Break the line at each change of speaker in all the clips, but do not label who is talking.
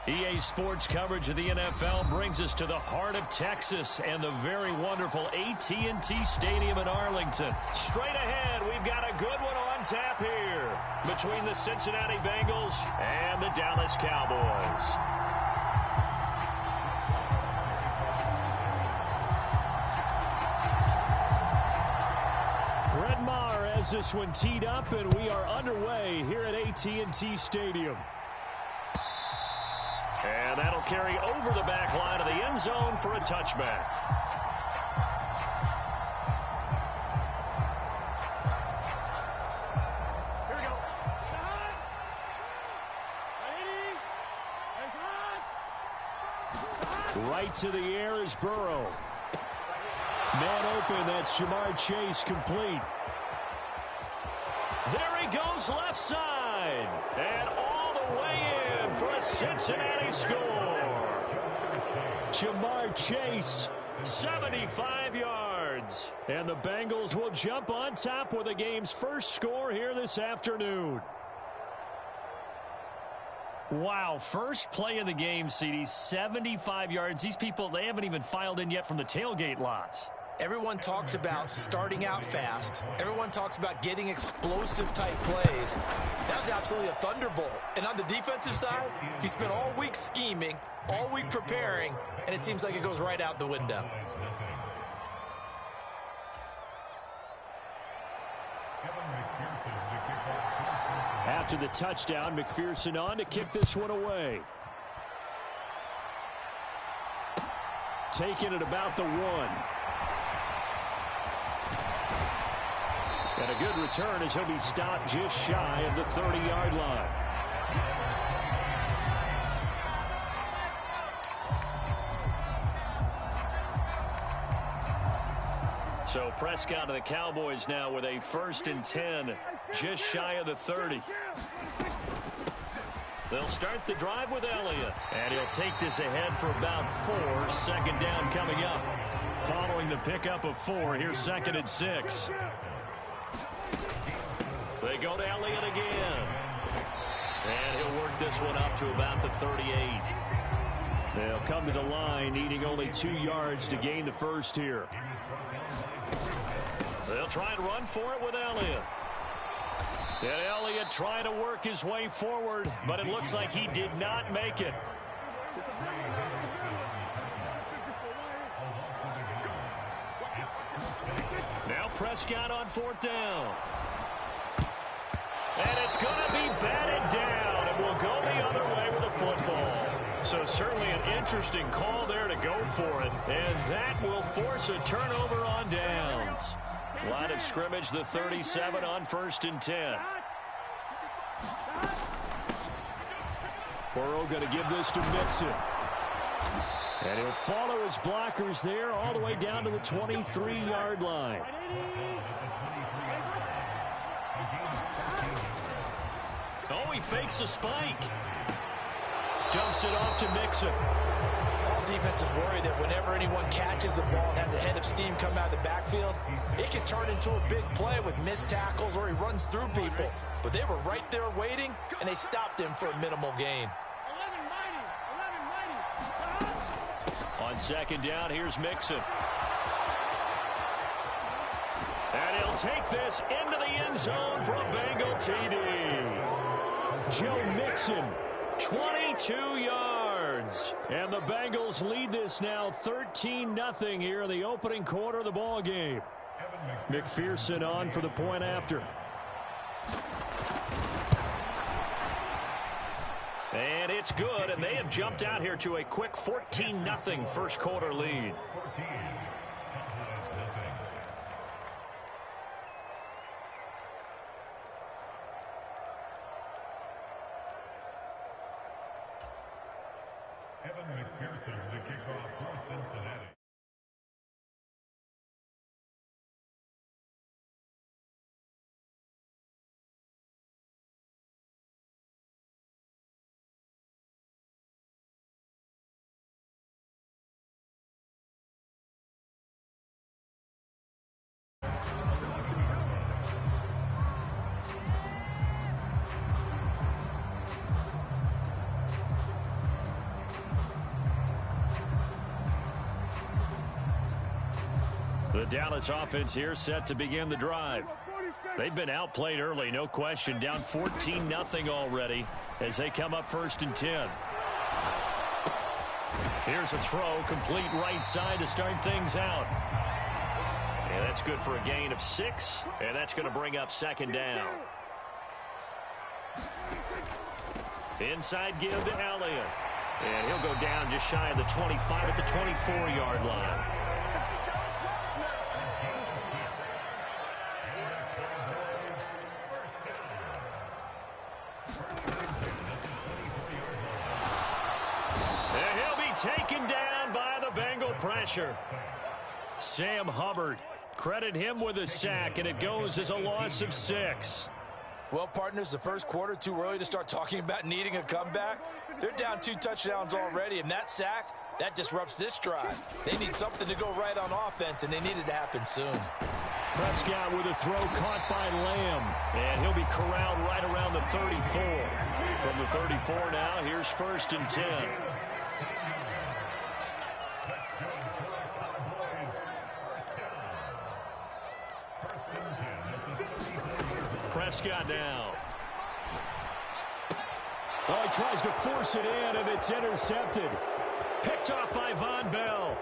EA Sports coverage of the NFL brings us to the heart of Texas and the very wonderful AT&T Stadium in Arlington. Straight ahead, we've got a good one on tap here between the Cincinnati Bengals and the Dallas Cowboys. Brett Maher has this one teed up, and we are underway here at AT&T Stadium. And that'll carry over the back line of the end zone for a touchback. Here we go. Right to the air is Burrow. Man open, that's Jamar Chase complete. There he goes left side. And all the way in for a Cincinnati score. Jamar Chase, 75 yards. And the Bengals will jump on top with the game's first score here this afternoon. Wow, first play of the game, CD, 75 yards. These people, they haven't even filed in yet from the tailgate lots.
Everyone talks about starting out fast. Everyone talks about getting explosive-type plays. That was absolutely a thunderbolt. And on the defensive side, you spent all week scheming, all week preparing, and it seems like it goes right out the window.
After the touchdown, McPherson on to kick this one away. Taking it about the 1. And a good return as he'll be stopped just shy of the 30-yard line. So Prescott and the Cowboys now with a 1st and 10, just shy of the 30. They'll start the drive with Elliott. And he'll take this ahead for about 4. 2nd down coming up. Following the pickup of 4, here's 2nd and 6. They go to Elliott again. And he'll work this one up to about the 38. They'll come to the line, needing only 2 yards to gain the first here. They'll try and run for it with Elliott. And Elliott trying to work his way forward, but it looks like he did not make it. Now Prescott on 4th down. And it's going to be batted down, and we'll go the other way with the football. So certainly an interesting call there to go for it, and that will force a turnover on downs. Line of scrimmage, the 37 on 1st and 10. Burrow going to give this to Mixon. And he'll follow his blockers there all the way down to the 23-yard line. Oh, he fakes a spike. Dumps it off to Mixon.
All defenses worry that whenever anyone catches the ball and has a head of steam come out of the backfield, it can turn into a big play with missed tackles or he runs through people. But they were right there waiting, and they stopped him for a minimal gain.
On 2nd down, here's Mixon. And he'll take this into the end zone for a Bengal TD. Joe Mixon, 22 yards. And the Bengals lead this now 13-0 here in the opening quarter of the ball game. McPherson on for the point after. And it's good, and they have jumped out here to a quick 14-0 first quarter lead.
McPherson to kick off for Cincinnati.
The Dallas offense here set to begin the drive. They've been outplayed early, no question. Down 14-0 already as they come up 1st and 10. Here's a throw, complete right side to start things out. And that's good for a gain of 6, and that's going to bring up 2nd down. Inside give to Elliott. And he'll go down just shy of the 25 at the 24-yard line. And he'll be taken down by the Bengal pressure. Sam Hubbard, credit him with a sack, and it goes as a loss of 6.
Well, partners, the first quarter, too early to start talking about needing a comeback. They're down 2 touchdowns already, and that sack, that disrupts this drive. They need something to go right on offense, and they need it to happen soon.
Prescott with a throw caught by Lamb, and he'll be corralled right around the 34. From the 34 now, here's 1st and 10. Prescott now. Oh, he tries to force it in, and it's intercepted. Picked off by Von Bell.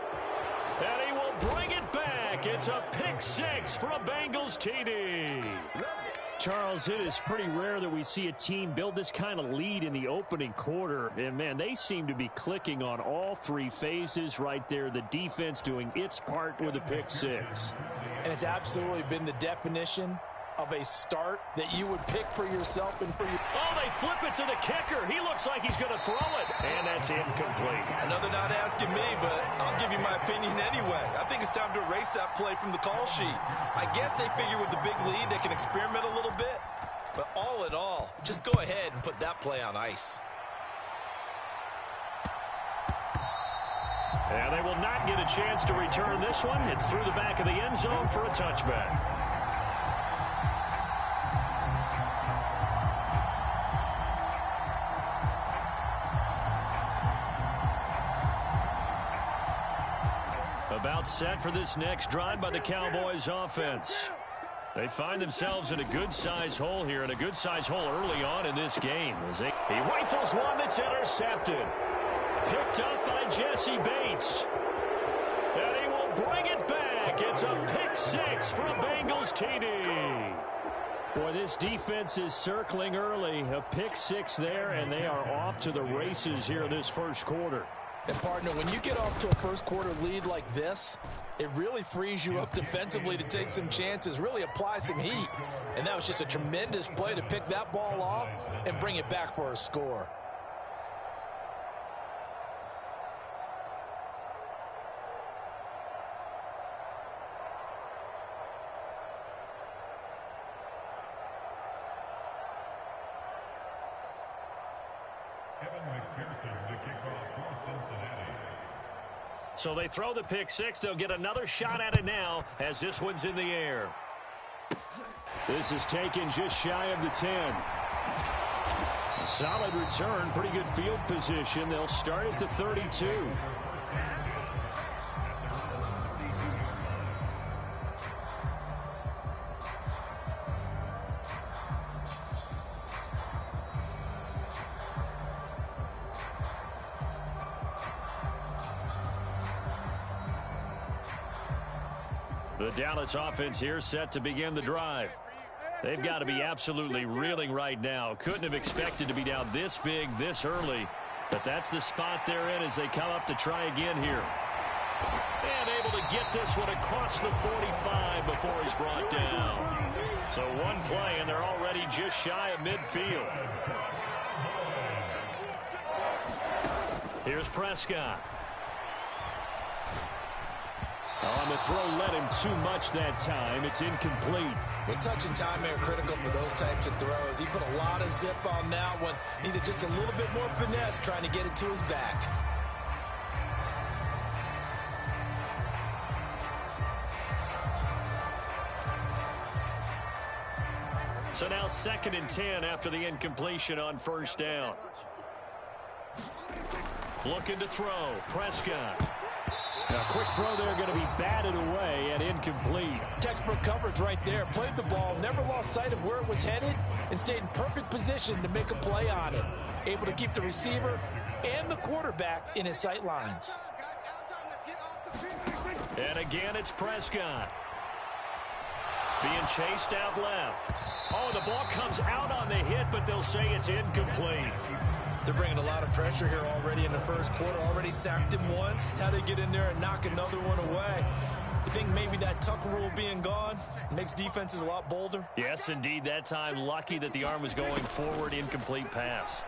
And he will bring it back. It's a pick 6 for a Bengals TD. Charles, it is pretty rare that we see a team build this kind of lead in the opening quarter. And, man, they seem to be clicking on all 3 phases right there. The defense doing its part with a pick 6.
And it's absolutely been the definition of a start that you would pick for yourself and for your...
Oh, they flip it to the kicker. He looks like he's going to throw it. And that's incomplete.
Another not asking me, but I'll give you my opinion anyway. I think it's time to erase that play from the call sheet. I guess they figure with the big lead they can experiment a little bit. But all in all, just go ahead and put that play on ice.
And they will not get a chance to return this one. It's through the back of the end zone for a touchback. About set for this next drive by the Cowboys offense. They find themselves in a good-sized hole here, and a good-sized hole early on in this game. He rifles one that's intercepted. Picked up by Jesse Bates. And he will bring it back. It's a pick 6 for a Bengals TD. Boy, this defense is circling early. A pick 6 there, and they are off to the races here in this first quarter.
And, partner, when you get off to a first-quarter lead like this, it really frees you up defensively to take some chances, really apply some heat. And that was just a tremendous play to pick that ball off and bring it back for a score.
So they throw the pick 6. They'll get another shot at it now as this one's in the air. This is taken just shy of the 10. A solid return, pretty good field position. They'll start at the 32. The Dallas offense here set to begin the drive. They've got to be absolutely reeling right now. Couldn't have expected to be down this big, this early. But that's the spot they're in as they come up to try again here. And able to get this one across the 45 before he's brought down. So one play, and they're already just shy of midfield. Here's Prescott. On the throw, led him too much that time. It's incomplete.
Good touch and time are critical for those types of throws. He put a lot of zip on that one. Needed just a little bit more finesse trying to get it to his back.
So now 2nd and 10 after the incompletion on first down. Looking to throw. Prescott. A quick throw there going to be batted away and incomplete.
Textbook coverage right there. Played the ball, never lost sight of where it was headed, and stayed in perfect position to make a play on it. Able to keep the receiver and the quarterback in his sight lines.
And again, it's Prescott. Being chased out left. Oh, the ball comes out on the hit, but they'll say it's incomplete.
They're bringing a lot of pressure here already in the first quarter. Already sacked him once. How do they get in there and knock another one away? You think maybe that tuck rule being gone makes defenses a lot bolder?
Yes, indeed. That time, lucky that the arm was going forward. Incomplete pass.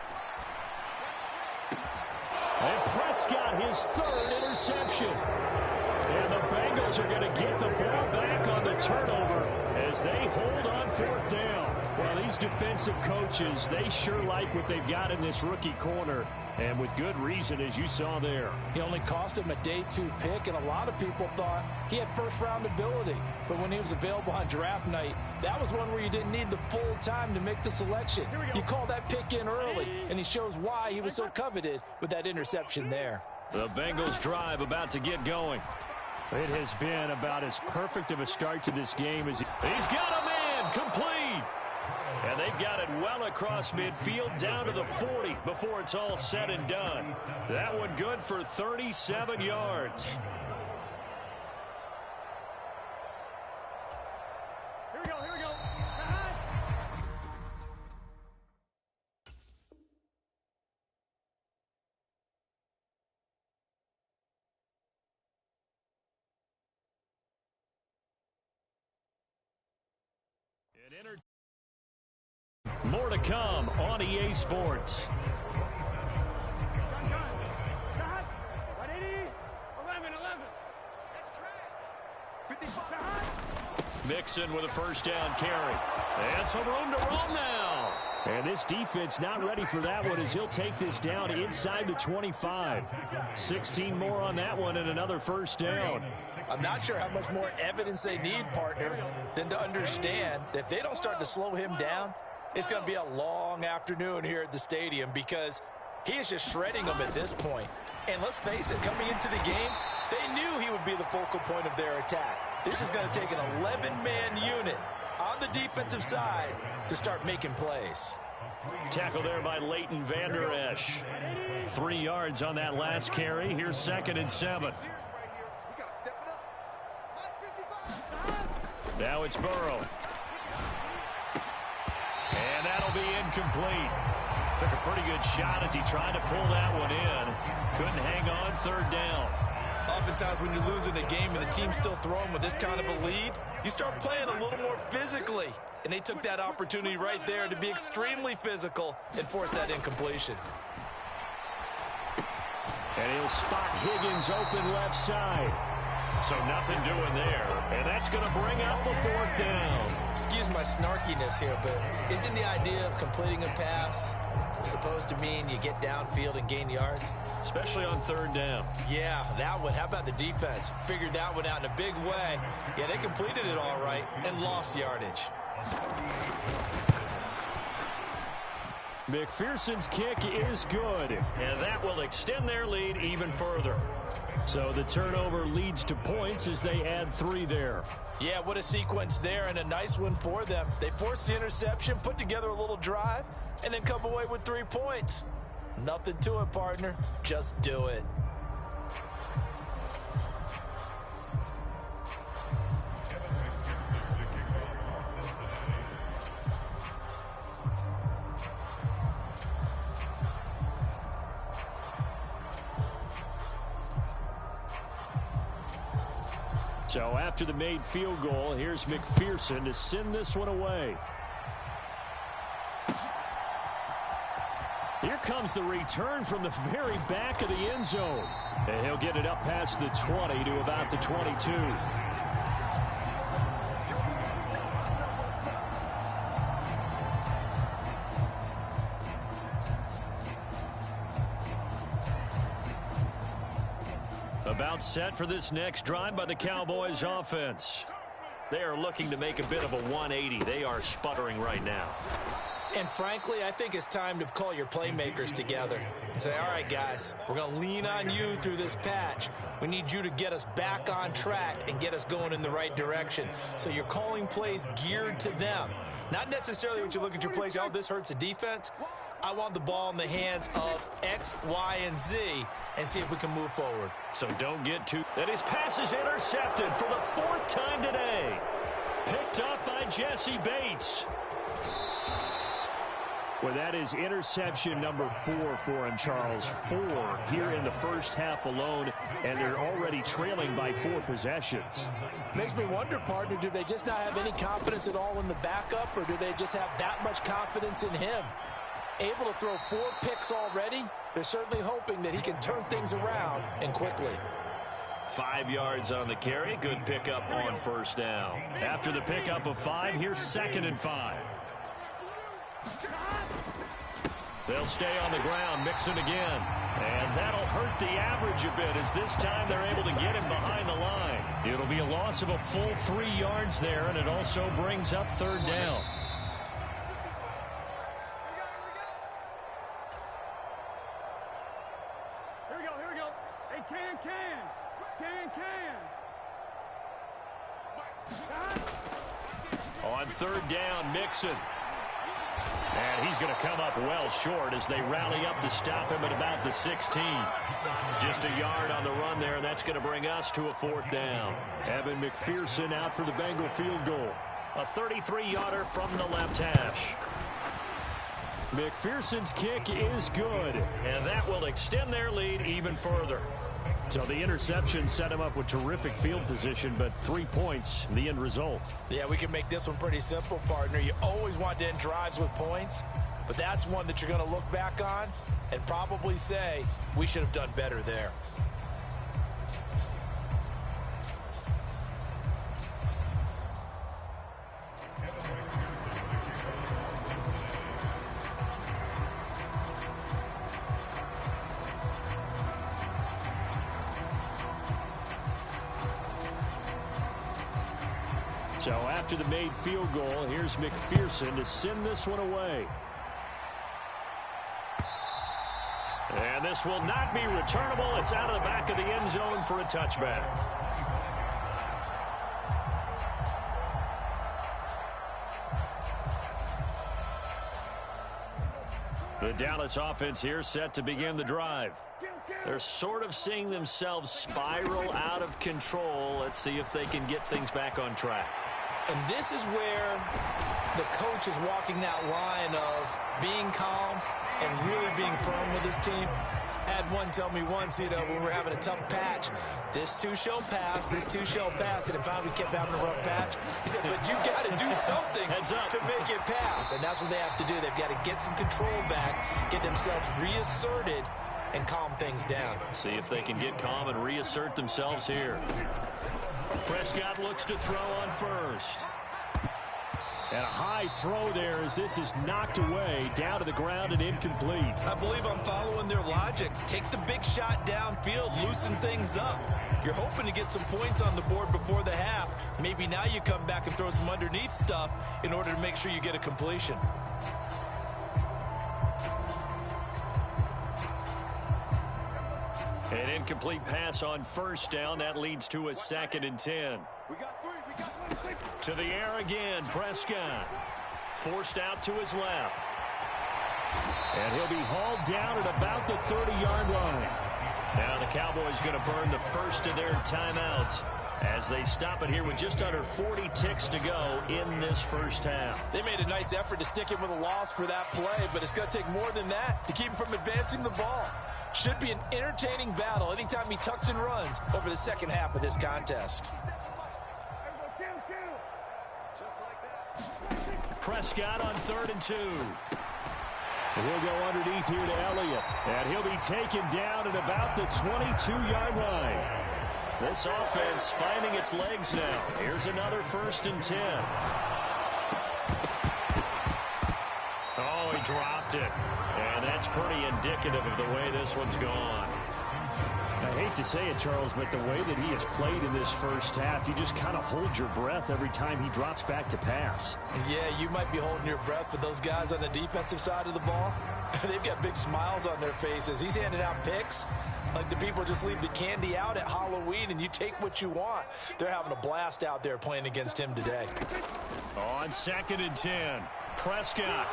And Prescott, his third interception. And the Bengals are going to get the ball back on the turnover as they hold on fourth down. Well, these defensive coaches, they sure like what they've got in this rookie corner. And with good reason, as you saw there.
He only cost him a day 2 pick, and a lot of people thought he had first-round ability. But when he was available on draft night, that was one where you didn't need the full time to make the selection. You call that pick in early, and he shows why he was so coveted with that interception there.
The Bengals drive about to get going. It has been about as perfect of a start to this game as he's got a man complete. And they've got it well across midfield down to the 40 before it's all said and done. That one good for 37 yards.
Here we go, here we go.
More to come on EA Sports.
11.
Mixon with a first down carry. And some room to run now. And this defense not ready for that one as he'll take this down inside the 25. 16 more on that one and another first down.
I'm not sure how much more evidence they need, partner, than to understand that if they don't start to slow him down, it's going to be a long afternoon here at the stadium because he is just shredding them at this point. And let's face it, coming into the game, they knew he would be the focal point of their attack. This is going to take an 11-man unit on the defensive side to start making plays.
Tackle there by Leighton Vander Esch. 3 yards on that last carry. Here's 2nd and 7. Now it's Burrow. And that'll be incomplete. Took a pretty good shot as he tried to pull that one in. Couldn't hang on, 3rd down.
Oftentimes when you're losing a game and the team's still throwing with this kind of a lead, you start playing a little more physically. And they took that opportunity right there to be extremely physical and force that incompletion.
And he'll spot Higgins open left side. So nothing doing there. And that's going to bring up the 4th down.
Excuse my snarkiness here, but isn't the idea of completing a pass supposed to mean you get downfield and gain yards?
Especially on 3rd down.
Yeah, that one. How about the defense? Figured that one out in a big way. Yeah, they completed it all right and lost yardage.
McPherson's kick is good, and that will extend their lead even further. So the turnover leads to points as they add 3 there.
Yeah, what a sequence there, and a nice one for them. They forced the interception, put together a little drive, and then come away with 3 points. Nothing to it, partner. Just do it.
So after the made field goal, here's McPherson to send this one away. Here comes the return from the very back of the end zone. And he'll get it up past the 20 to about the 22. About set for this next drive by the Cowboys offense. They are looking to make a bit of a 180. They are sputtering right now.
And frankly, I think it's time to call your playmakers together and say, all right, guys, we're going to lean on you through this patch. We need you to get us back on track and get us going in the right direction. So you're calling plays geared to them. Not necessarily when you look at your plays, oh, this hurts the defense. I want the ball in the hands of X, Y, and Z and see if we can move forward.
So don't get too... And his pass is intercepted for the 4th time today. Picked up by Jesse Bates. Well, that is interception number 4 for him, Charles. 4 here in the first half alone, and they're already trailing by 4 possessions.
Makes me wonder, partner, do they just not have any confidence at all in the backup, or do they just have that much confidence in him? Able to throw 4 picks already, they're certainly hoping that he can turn things around and quickly.
5 yards on the carry. Good pickup on first down. After the pickup of 5, here's 2nd and 5. They'll stay on the ground, Mixon again. And that'll hurt the average a bit as this time they're able to get him behind the line. It'll be a loss of a full 3 yards there, and it also brings up 3rd down.
Here we go. Hey, can.
On 3rd down, Mixon. And he's going to come up well short as they rally up to stop him at about the 16. Just a yard on the run there, and that's going to bring us to a 4th down. Evan McPherson out for the Bengal field goal. A 33-yarder from the left hash. McPherson's kick is good, and that will extend their lead even further. So the interception set him up with terrific field position, but 3 points, the end result.
Yeah, we can make this one pretty simple, partner. You always want to end drives with points, but that's one that you're going to look back on and probably say, we should have done better there.
So after the made field goal, here's McPherson to send this one away. And this will not be returnable. It's out of the back of the end zone for a touchback. The Dallas offense here set to begin the drive. They're sort of seeing themselves spiral out of control. Let's see if they can get things back on track.
And this is where the coach is walking that line of being calm and really being firm with his team. Had one tell me once, when we were having a tough patch, this too shall pass, this too shall pass, and it finally kept having a rough patch. He said, but you got to do something to make it pass, and that's what they have to do. They've got to get some control back, get themselves reasserted, and calm things down.
See if they can get calm and reassert themselves here. Prescott looks to throw on first. And a high throw there as this is knocked away, down to the ground and incomplete.
I believe I'm following their logic. Take the big shot downfield, loosen things up. You're hoping to get some points on the board before the half. Maybe now you come back and throw some underneath stuff in order to make sure you get a completion.
An incomplete pass on first down. That leads to a 2nd and 10. To the air again, Prescott. Forced out to his left. And he'll be hauled down at about the 30-yard line. Now the Cowboys going to burn the first of their timeouts as they stop it here with just under 40 ticks to go in this first half.
They made a nice effort to stick him with a loss for that play, but it's going to take more than that to keep him from advancing the ball. Should be an entertaining battle anytime he tucks and runs over the second half of this contest.
Prescott on 3rd and 2. He'll go underneath here to Elliott. And he'll be taken down at about the 22-yard line. This offense finding its legs now. Here's another 1st and 10. Oh, he dropped it. And that's pretty indicative of the way this one's gone. I hate to say it, Charles, but the way that he has played in this first half, you just kind of hold your breath every time he drops back to pass.
Yeah, you might be holding your breath, but those guys on the defensive side of the ball, they've got big smiles on their faces. He's handing out picks like the people just leave the candy out at Halloween and you take what you want. They're having a blast out there playing against him today.
On 2nd and 10, Prescott.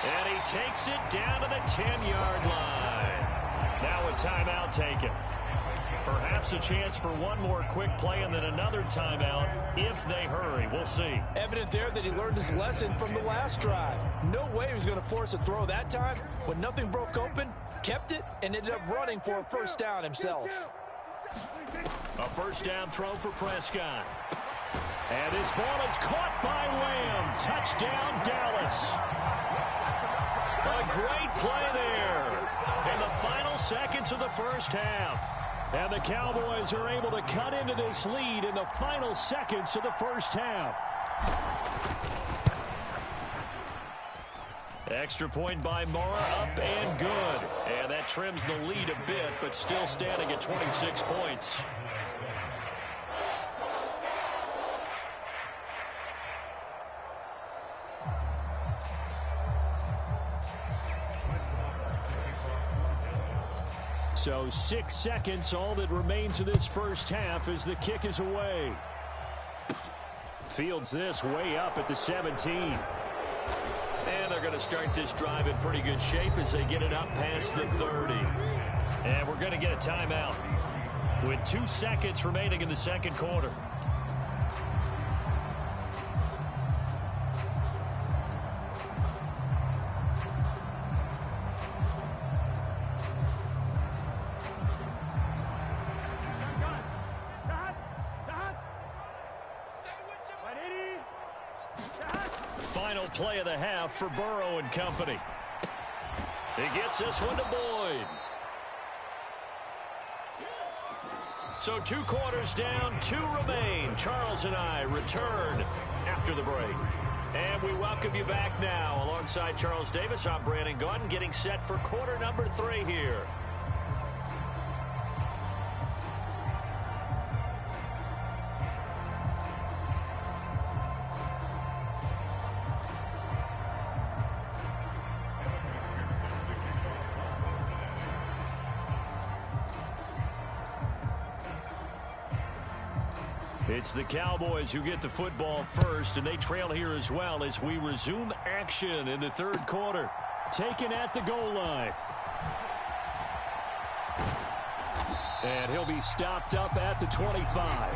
And he takes it down to the 10-yard line. Now a timeout taken. Perhaps a chance for one more quick play and then another timeout if they hurry. We'll see.
Evident there that he learned his lesson from the last drive. No way he was going to force a throw that time. When nothing broke open, kept it, and ended up running for a first down himself.
A first down throw for Prescott. And this ball is caught by Lamb. Touchdown, Dallas. A great play there in the final seconds of the first half. And the Cowboys are able to cut into this lead in the final seconds of the first half. Extra point by Mara, up and good. And that trims the lead a bit, but still standing at 26 points. So 6 seconds, all that remains of this first half as the kick is away. Fields this way up at the 17. And they're going to start this drive in pretty good shape as they get it up past the 30. And we're going to get a timeout with 2 seconds remaining in the second quarter. Final play of the half for Burrow and company. He gets this one to Boyd. So 2 quarters down, 2 remain. Charles and I return after the break. And we welcome you back now. Alongside Charles Davis, I'm Brandon Gunn, getting set for quarter number 3 here. It's the Cowboys who get the football first, and they trail here as well as we resume action in the third quarter. Taken at the goal line. And he'll be stopped up at the 25.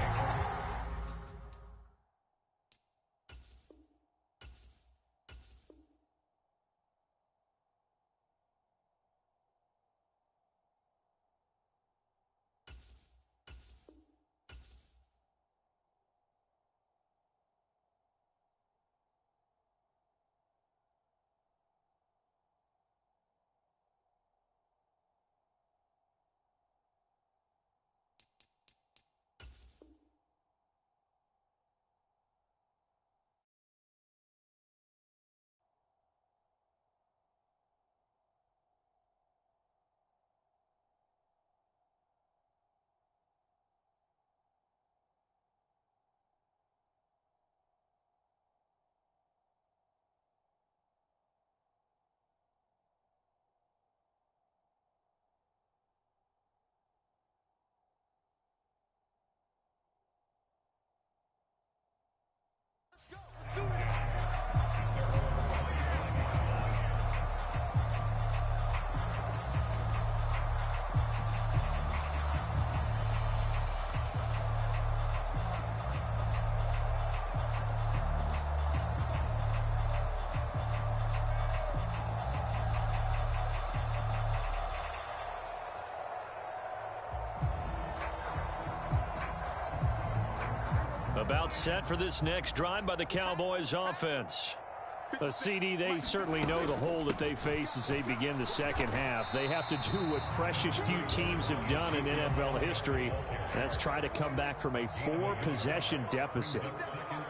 About set for this next drive by the Cowboys offense. A CD, they certainly know the hole that they face as they begin the second half. They have to do what precious few teams have done in NFL history. That's try to come back from a 4-possession deficit.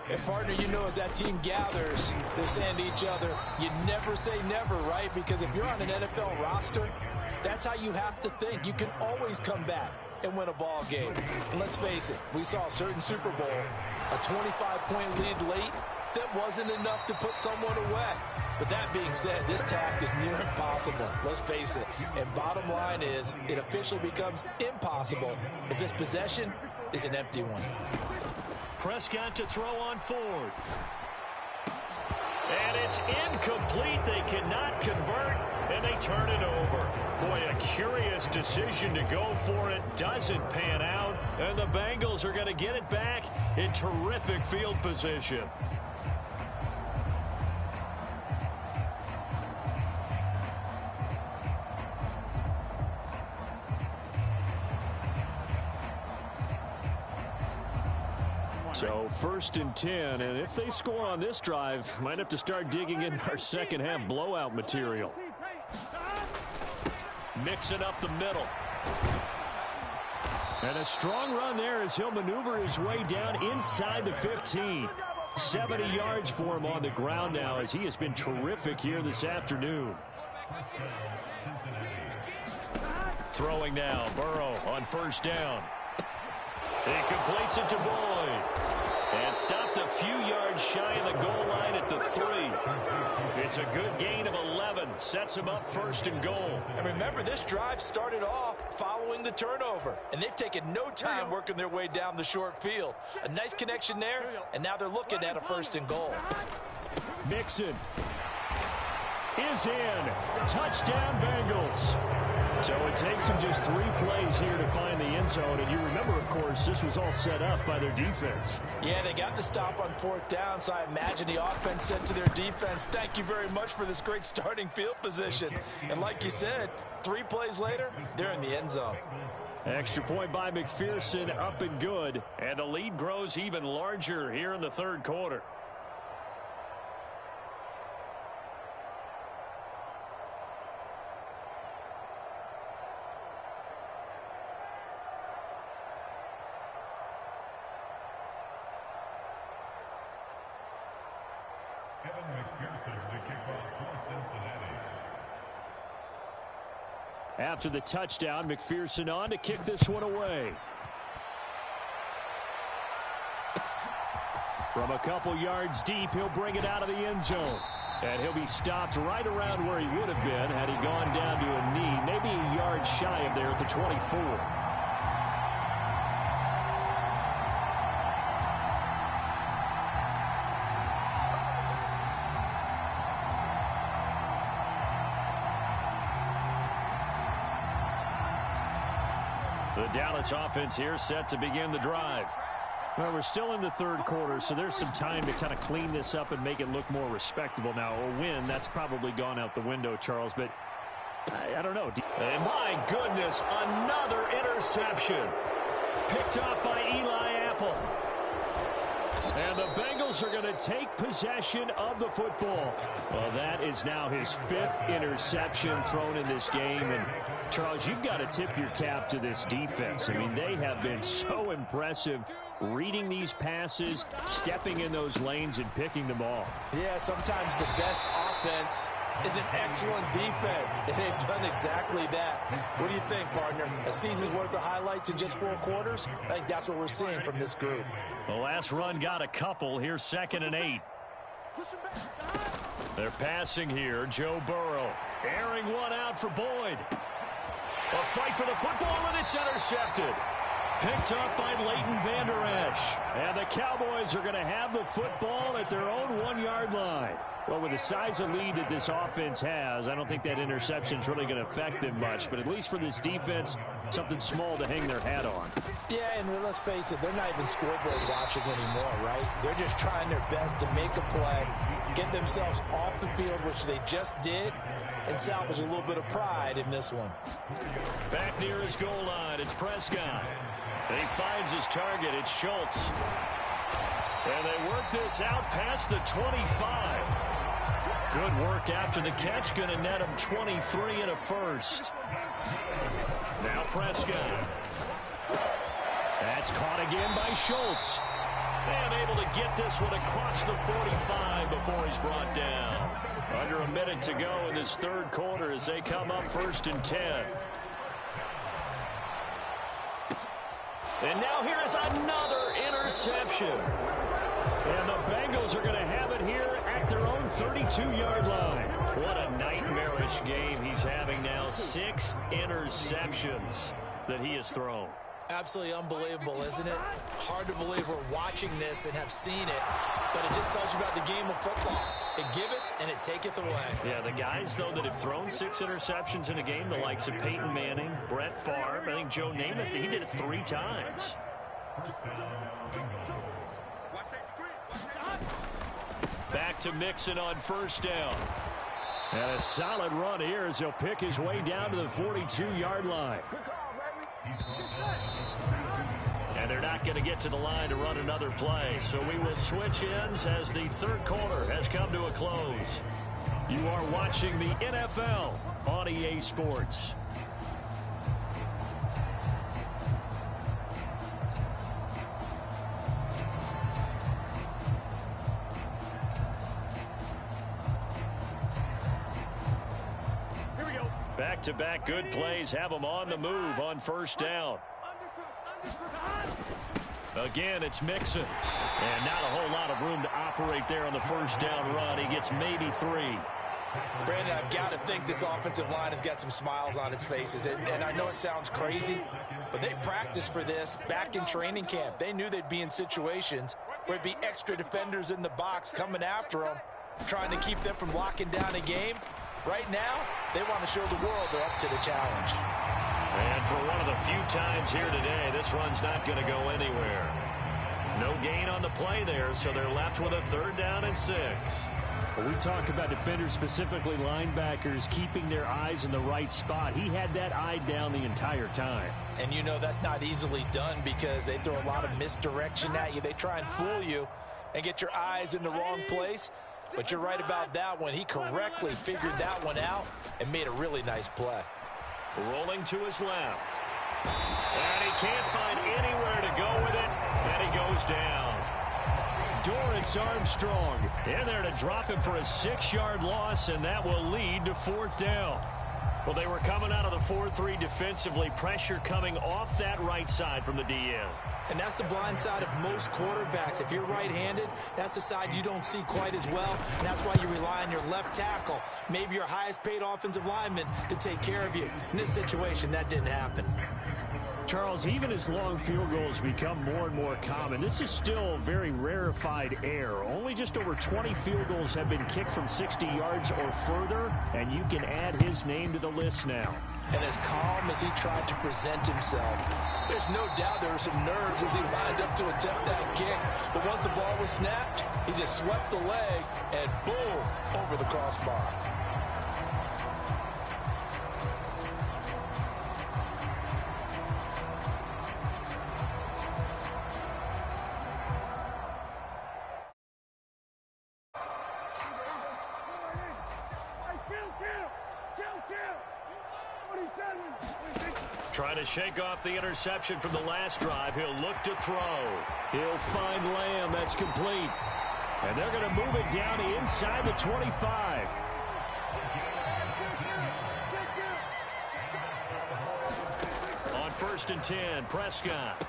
And partner, you know, as that team gathers, they're saying to each other, you never say never, right? Because if you're on an NFL roster, That's how you have to think. You can always come back and win a ball game. And let's face it, we saw a certain Super Bowl, a 25-point lead late that wasn't enough to put someone away. But that being said, this task is near impossible. Let's face it. And bottom line is, it officially becomes impossible if this possession is an empty one.
Prescott to throw on fourth. And it's incomplete. They cannot convert, and they turn it over. Boy, a curious decision to go for it. Doesn't pan out, and the Bengals are going to get it back in terrific field position. So 1st and 10, and if they score on this drive, might have to start digging in our second half blowout material. Mixing up the middle. And a strong run there as he'll maneuver his way down inside the 15. 70 yards for him on the ground now as he has been terrific here this afternoon. Throwing now, Burrow on 1st down. He completes it to Boyd. And stopped a few yards shy of the goal line at the 3. It's a good gain of 11. Sets him up 1st and goal.
And remember, this drive started off following the turnover. And they've taken no time working their way down the short field. A nice connection there, and now they're looking at a 1st and goal.
Mixon is in. Touchdown, Bengals. So it takes them just 3 plays here to find the end zone. And you remember, of course, this was all set up by their defense.
Yeah, they got the stop on 4th down, so I imagine the offense said to their defense, thank you very much for this great starting field position. And like you said, 3 plays later, they're in the end zone.
Extra point by McPherson, up and good. And the lead grows even larger here in the 3rd quarter. After the touchdown, McPherson on to kick this one away. From a couple yards deep, he'll bring it out of the end zone. And he'll be stopped right around where he would have been had he gone down to a knee, maybe a yard shy of there at the 24. The Dallas offense here set to begin the drive. Well, we're still in the 3rd quarter, so there's some time to kind of clean this up and make it look more respectable. Now, a win, that's probably gone out the window, Charles, but I don't know. And my goodness, another interception. Picked off by Eli Apple. And the Bengals are going to take possession of the football. Well, that is now his 5th interception thrown in this game. And, Charles, you've got to tip your cap to this defense. I mean, they have been so impressive reading these passes, stepping in those lanes, and picking them off.
Yeah, sometimes the best offense is an excellent defense, and they've done exactly that. What do you think, partner? A season's worth of highlights in just 4 quarters? I think that's what we're seeing from this group.
The last run got a couple. Here's 2nd and 8. They're passing here. Joe Burrow airing one out for Boyd. A fight for the football, and it's intercepted. Picked up by Leighton Vander Esch. And the Cowboys are going to have the football at their own 1-yard line. Well, with the size of lead that this offense has, I don't think that interception is really going to affect them much. But at least for this defense, something small to hang their hat on.
Yeah, and let's face it, they're not even scoreboard watching anymore, right? They're just trying their best to make a play, get themselves off the field, which they just did, and salvage a little bit of pride in this one.
Back near his goal line, it's Prescott. And he finds his target. It's Schultz. And they work this out past the 25. Good work after the catch. Going to net him 23 and a first. Now Prescott. That's caught again by Schultz. And able to get this one across the 45 before he's brought down. Under a minute to go in this third quarter as they come up 1st and 10. And now here is another interception. And the Bengals are going to have it here at their own 32-yard line. What a nightmarish game he's having now. 6 interceptions that he has thrown.
Absolutely unbelievable, isn't it? Hard to believe we're watching this and have seen it, but it just tells you about the game of football. It giveth and it taketh away.
Yeah, the guys, though, that have thrown 6 interceptions in a game, the likes of Peyton Manning, Brett Favre, I think Joe Namath, he did it 3 times. Back to Mixon on 1st down. And a solid run here as he'll pick his way down to the 42-yard line. And they're not going to get to the line to run another play. So we will switch ends as the third quarter has come to a close. You are watching the NFL on EA Sports.
Here we go.
Back-to-back good plays have them on the move on 1st down. Again, it's Mixon. And not a whole lot of room to operate there on the 1st down run. He gets maybe 3.
Brandon, I've got to think this offensive line has got some smiles on its faces. And I know it sounds crazy, but they practiced for this back in training camp. They knew they'd be in situations where it'd be extra defenders in the box coming after them, trying to keep them from locking down a game. Right now, they want to show the world they're up to the challenge.
And for one of the few times here today, this run's not going to go anywhere. No gain on the play there, so they're left with a 3rd down and 6.
Well, we talk about defenders, specifically linebackers, keeping their eyes in the right spot. He had that eye down the entire time.
And you know that's not easily done because they throw a lot of misdirection at you. They try and fool you and get your eyes in the wrong place. But you're right about that one. He correctly figured that one out and made a really nice play.
Rolling to his left. And he can't find anywhere to go with it. And he goes down.
Dorrance Armstrong in there to drop him for a 6-yard loss, and that will lead to 4th down.
Well, they were coming out of the 4-3 defensively. Pressure coming off that right side from the DN.
And that's the blind side of most quarterbacks. If you're right-handed, that's the side you don't see quite as well. And that's why you rely on your left tackle, maybe your highest-paid offensive lineman, to take care of you. In this situation, that didn't happen.
Charles, even as long field goals become more and more common, this is still very rarefied air. Only just over 20 field goals have been kicked from 60 yards or further, and you can add his name to the list now.
And as calm as he tried to present himself, there's no doubt there were some nerves as he lined up to attempt that kick. But once the ball was snapped, he just swept the leg and boom, over the crossbar.
Trying to shake off the interception from the last drive. He'll look to throw.
He'll find Lamb. That's complete. And they're going to move it down to inside the 25.
On 1st and 10, Prescott.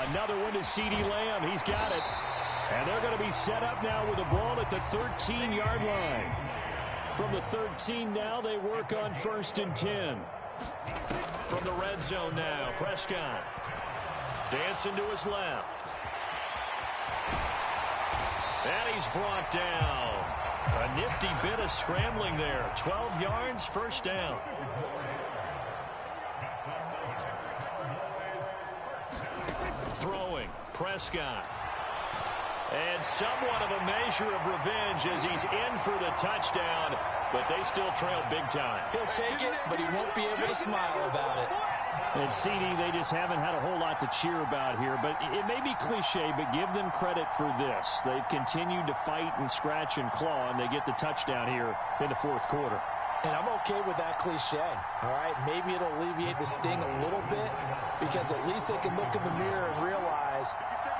Another one to CeeDee Lamb. He's got it. And they're going to be set up now with the ball at the 13-yard line. From the 13 now, they work on 1st and 10.
From the red zone now, Prescott dancing to his left. And he's brought down. A nifty bit of scrambling there. 12 yards, 1st down. Throwing, Prescott. And somewhat of a measure of revenge as he's in for the touchdown, but they still trail big time.
He'll take it, but he won't be able to smile about it.
And CeeDee, they just haven't had a whole lot to cheer about here, but it may be cliche, but give them credit for this. They've continued to fight and scratch and claw, and they get the touchdown here in the 4th quarter.
And I'm okay with that cliche, all right? Maybe it'll alleviate the sting a little bit because at least they can look in the mirror and realize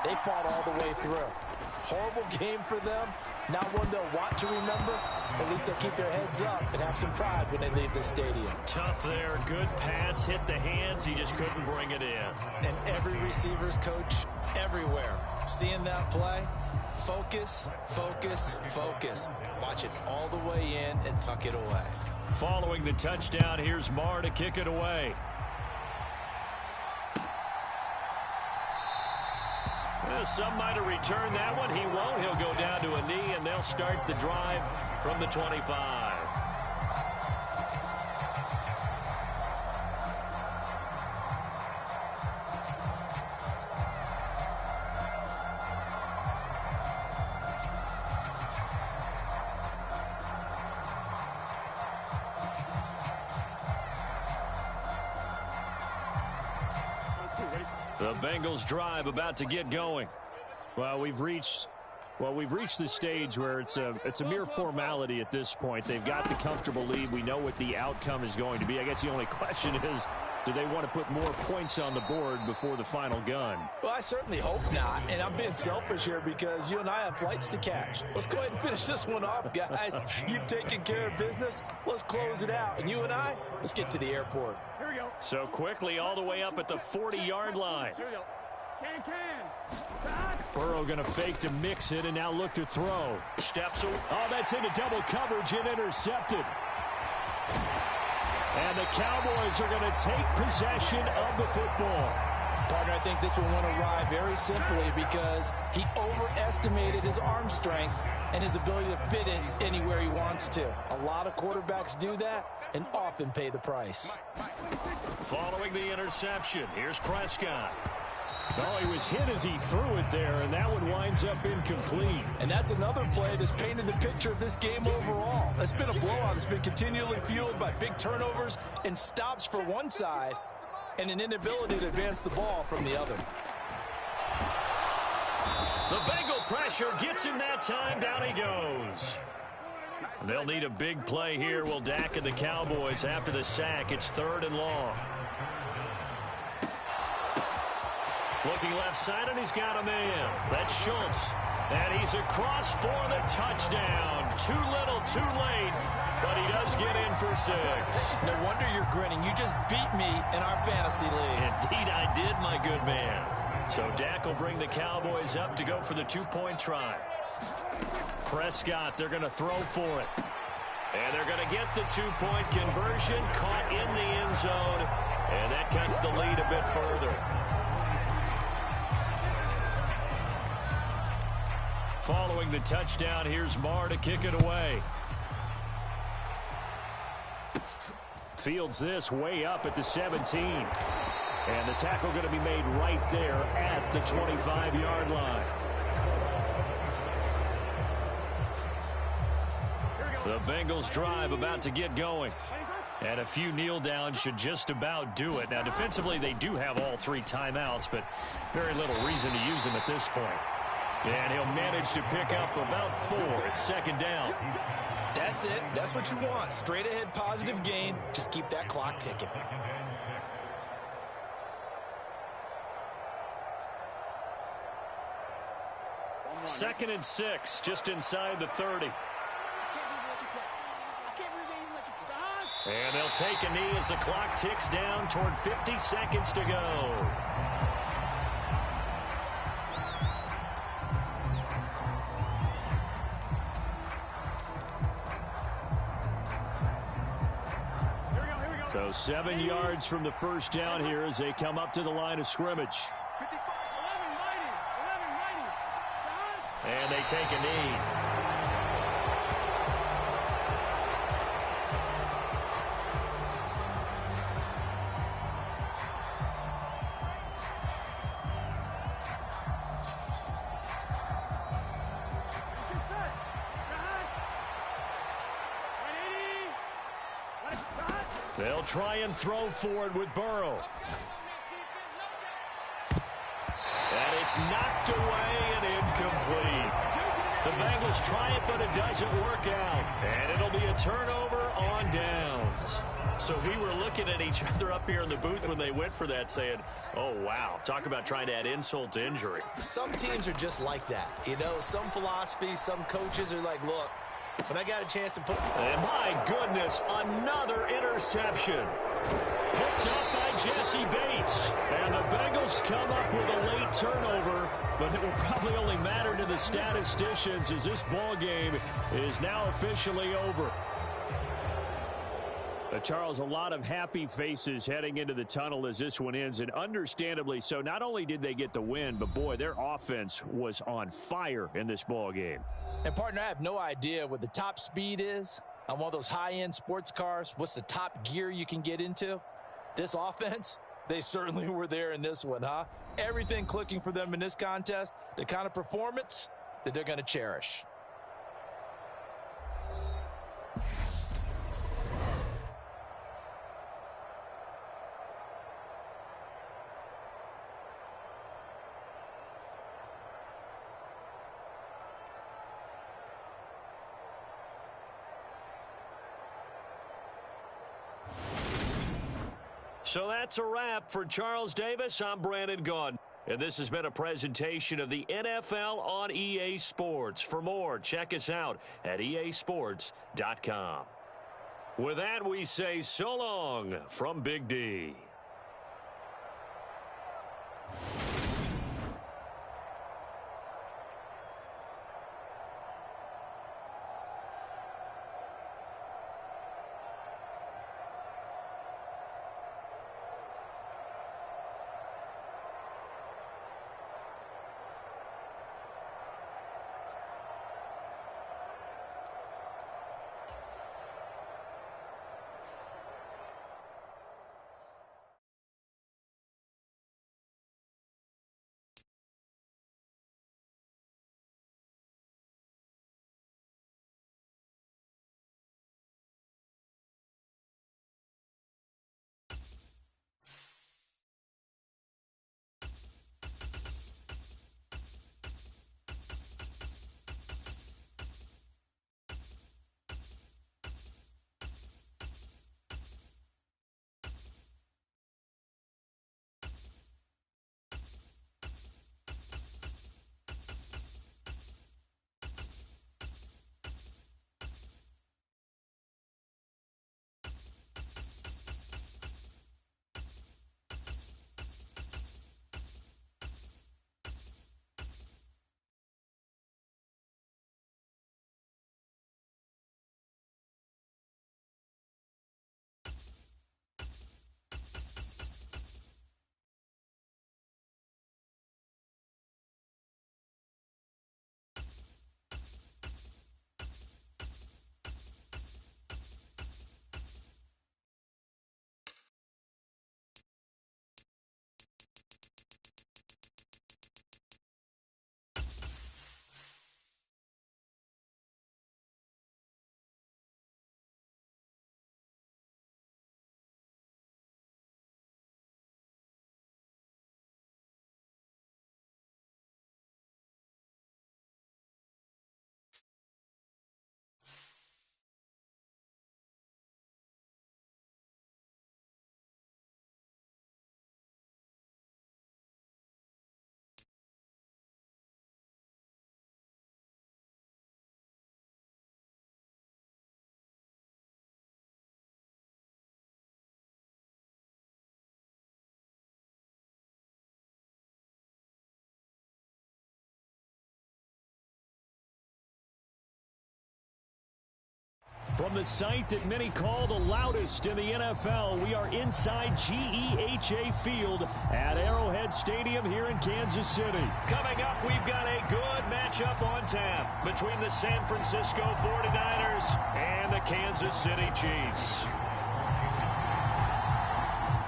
they fought all the way through. Horrible game for them. Not one they'll want to remember. At least they'll keep their heads up and have some pride when they leave the stadium.
Tough there. Good pass. Hit the hands. He just couldn't bring it in.
And every receiver's coach everywhere. Seeing that play, focus, focus, focus. Watch it all the way in and tuck it away.
Following the touchdown, here's Marr to kick it away. Well, some might have returned that one. He won't. He'll go down to a knee, and they'll start the drive from the 25. The Bengals drive about to get going.
Well, we've reached the stage where it's a mere formality at this point. They've got the comfortable lead. We know what the outcome is going to be. I guess the only question is, do they want to put more points on the board before the final gun?
Well, I certainly hope not. And I'm being selfish here because you and I have flights to catch. Let's go ahead and finish this one off, guys. You've taken care of business. Let's close it out. And you and I, let's get to the airport.
Here we go.
So quickly all the way up at the 40-yard line.
Here we go.
Burrow going to fake to mix it and now look to throw.
Steps away.
Oh, that's into double coverage and intercepted. And the Cowboys are going to take possession of the football.
Partner, I think this one went awry very simply because he overestimated his arm strength and his ability to fit it anywhere he wants to. A lot of quarterbacks do that and often pay the price.
Following the interception, here's Prescott.
Oh, he was hit as he threw it there, and that one winds up incomplete.
And that's another play that's painted the picture of this game overall. It's been a blowout. It's been continually fueled by big turnovers and stops for one side and an inability to advance the ball from the other.
The Bengal pressure gets him that time. Down he goes. They'll need a big play here. Will Dak and the Cowboys after the sack. It's 3rd and long. Looking left side, and he's got a man. That's Schultz. And he's across for the touchdown. Too little, too late. But he does get in for 6.
No wonder you're grinning. You just beat me in our fantasy league.
Indeed, I did, my good man. So Dak will bring the Cowboys up to go for the 2-point try. Prescott, they're going to throw for it. And they're going to get the 2-point conversion. Caught in the end zone. And that cuts the lead a bit further. Following the touchdown, here's Marr to kick it away.
Fields this way up at the 17. And the tackle going to be made right there at the 25-yard line.
The Bengals drive about to get going. And a few kneel downs should just about do it. Now, defensively, they do have all 3 timeouts, but very little reason to use them at this point. And he'll manage to pick up about 4 at 2nd down.
That's it. That's what you want. Straight ahead positive gain. Just keep that clock ticking.
Second and 6, just inside the 30. And they'll take a knee as the clock ticks down toward 50 seconds to go. So 7 yards from the first down here as they come up to the line of scrimmage. And they take a knee. They'll try and throw forward with Burrow. And it's knocked away and incomplete. The Bengals try it, but it doesn't work out. And it'll be a turnover on downs. So we were looking at each other up here in the booth when they went for that saying, oh, wow, talk about trying to add insult to injury.
Some teams are just like that. You know, some philosophies, some coaches are like, look, when I got a chance to put...
And my goodness, another interception. Picked up by Jesse Bates. And the Bengals come up with a late turnover, but it will probably only matter to the statisticians as this ball game is now officially over. Charles, a lot of happy faces heading into the tunnel as this one ends, and understandably so. Not only did they get the win, but, boy, their offense was on fire in this ball game.
And, partner, I have no idea what the top speed is on one of those high-end sports cars. What's the top gear you can get into? This offense, they certainly were there in this one, huh? Everything clicking for them in this contest, the kind of performance that they're going to cherish.
So that's a wrap for Charles Davis. I'm Brandon Gaudin. And this has been a presentation of the NFL on EA Sports. For more, check us out at easports.com. With that, we say so long from Big D. From the site that many call the loudest in the NFL, we are inside GEHA Field at Arrowhead Stadium here in Kansas City. Coming up, we've got a good matchup on tap between the San Francisco 49ers and the Kansas City Chiefs.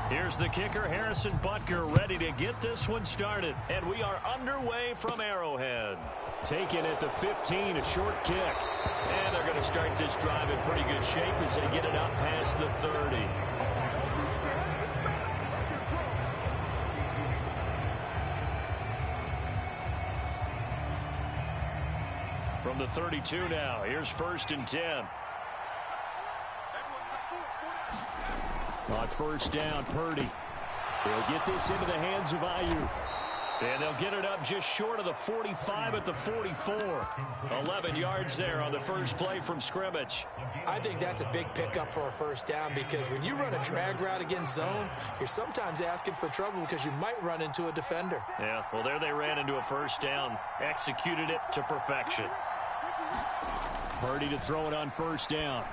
Here's the kicker, Harrison Butker, ready to get this one started. And we are underway from Arrowhead. Taken at the 15, a short kick. And they're going to start this drive in pretty good shape as they get it out past the 30. From the 32 now, here's 1st and 10.
On first down, Purdy. They'll get this into the hands of Ayuk. And they'll get it up just short of the 45 at the 44. 11 yards there on the first play from scrimmage.
I think that's a big pickup for a first down because when you run a drag route against zone, you're sometimes asking for trouble because you might run into a defender.
Yeah, well, there they ran into a first down. Executed it to perfection.
Purdy to throw it on first down.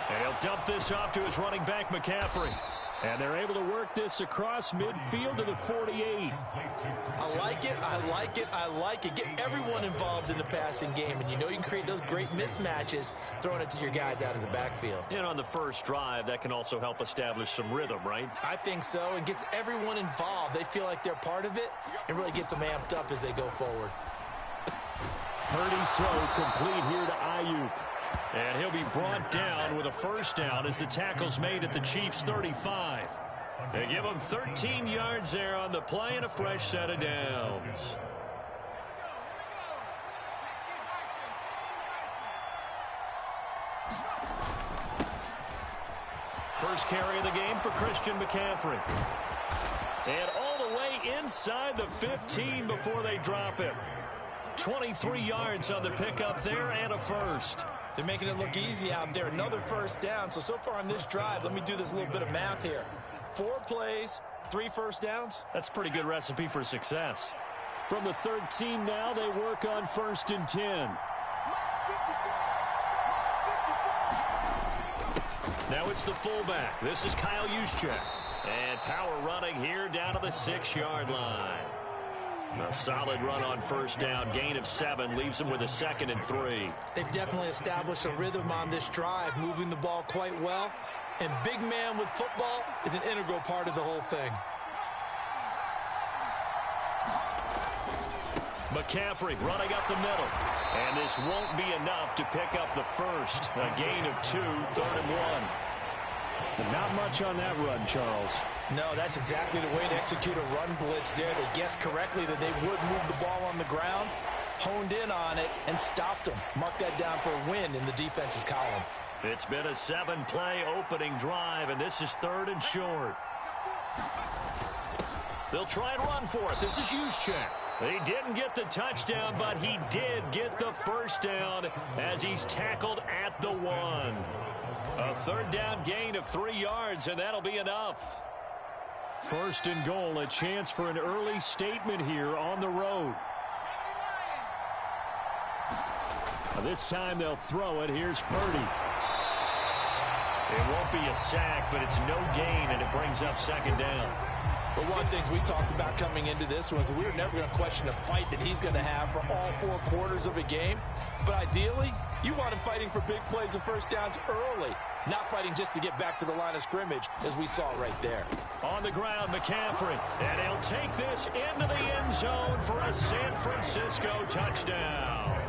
And he'll dump this off to his running back, McCaffrey.
And they're able to work this across midfield to the 48.
I like it, I like it, I like it. Get everyone involved in the passing game, and you know you can create those great mismatches throwing it to your guys out of the backfield.
And on the first drive, that can also help establish some rhythm, right?
I think so, and gets everyone involved. They feel like they're part of it, and really gets them amped up as they go forward.
Purdy's throw complete here to Ayuk.
And he'll be brought down with a first down as the tackle's made at the Chiefs' 35. They give him 13 yards there on the play and a fresh set of downs. First carry of the game for Christian McCaffrey. And all the way inside the 15 before they drop him. 23 yards on the pickup there and a first.
They're making it look easy out there. Another first down. So far on this drive, let me do this little bit of math here. 4 plays, 3 first downs.
That's a pretty good recipe for success.
From the 13 now, they work on first and 10.
Now it's the fullback. This is Kyle Juszczyk. And power running here down to the 6-yard line. A solid run on first down. Gain of 7 leaves them with a 2nd and 3.
They've definitely established a rhythm on this drive, moving the ball quite well. And big man with football is an integral part of the whole thing.
McCaffrey running up the middle. And this won't be enough to pick up the first. A gain of 2, 3rd and 1.
Not much on that run, Charles.
No, that's exactly the way to execute a run blitz there. They guessed correctly that they would move the ball on the ground, honed in on it, and stopped them. Mark that down for a win in the defense's column.
It's been a 7-play opening drive, and this is 3rd and short. They'll try and run for it. This is Juszczyk. He didn't get the touchdown, but he did get the first down as he's tackled at the 1. A 3rd down gain of 3 yards, and that'll be enough.
First and goal, a chance for an early statement here on the road. This time they'll throw it. Here's Purdy.
It won't be a sack, but it's no gain, and it brings up 2nd down.
But one of the things we talked about coming into this was we were never going to question the fight that he's going to have for all 4 quarters of a game. But ideally, you want him fighting for big plays and first downs early, not fighting just to get back to the line of scrimmage, as we saw right there.
On the ground, McCaffrey. And he'll take this into the end zone for a San Francisco touchdown.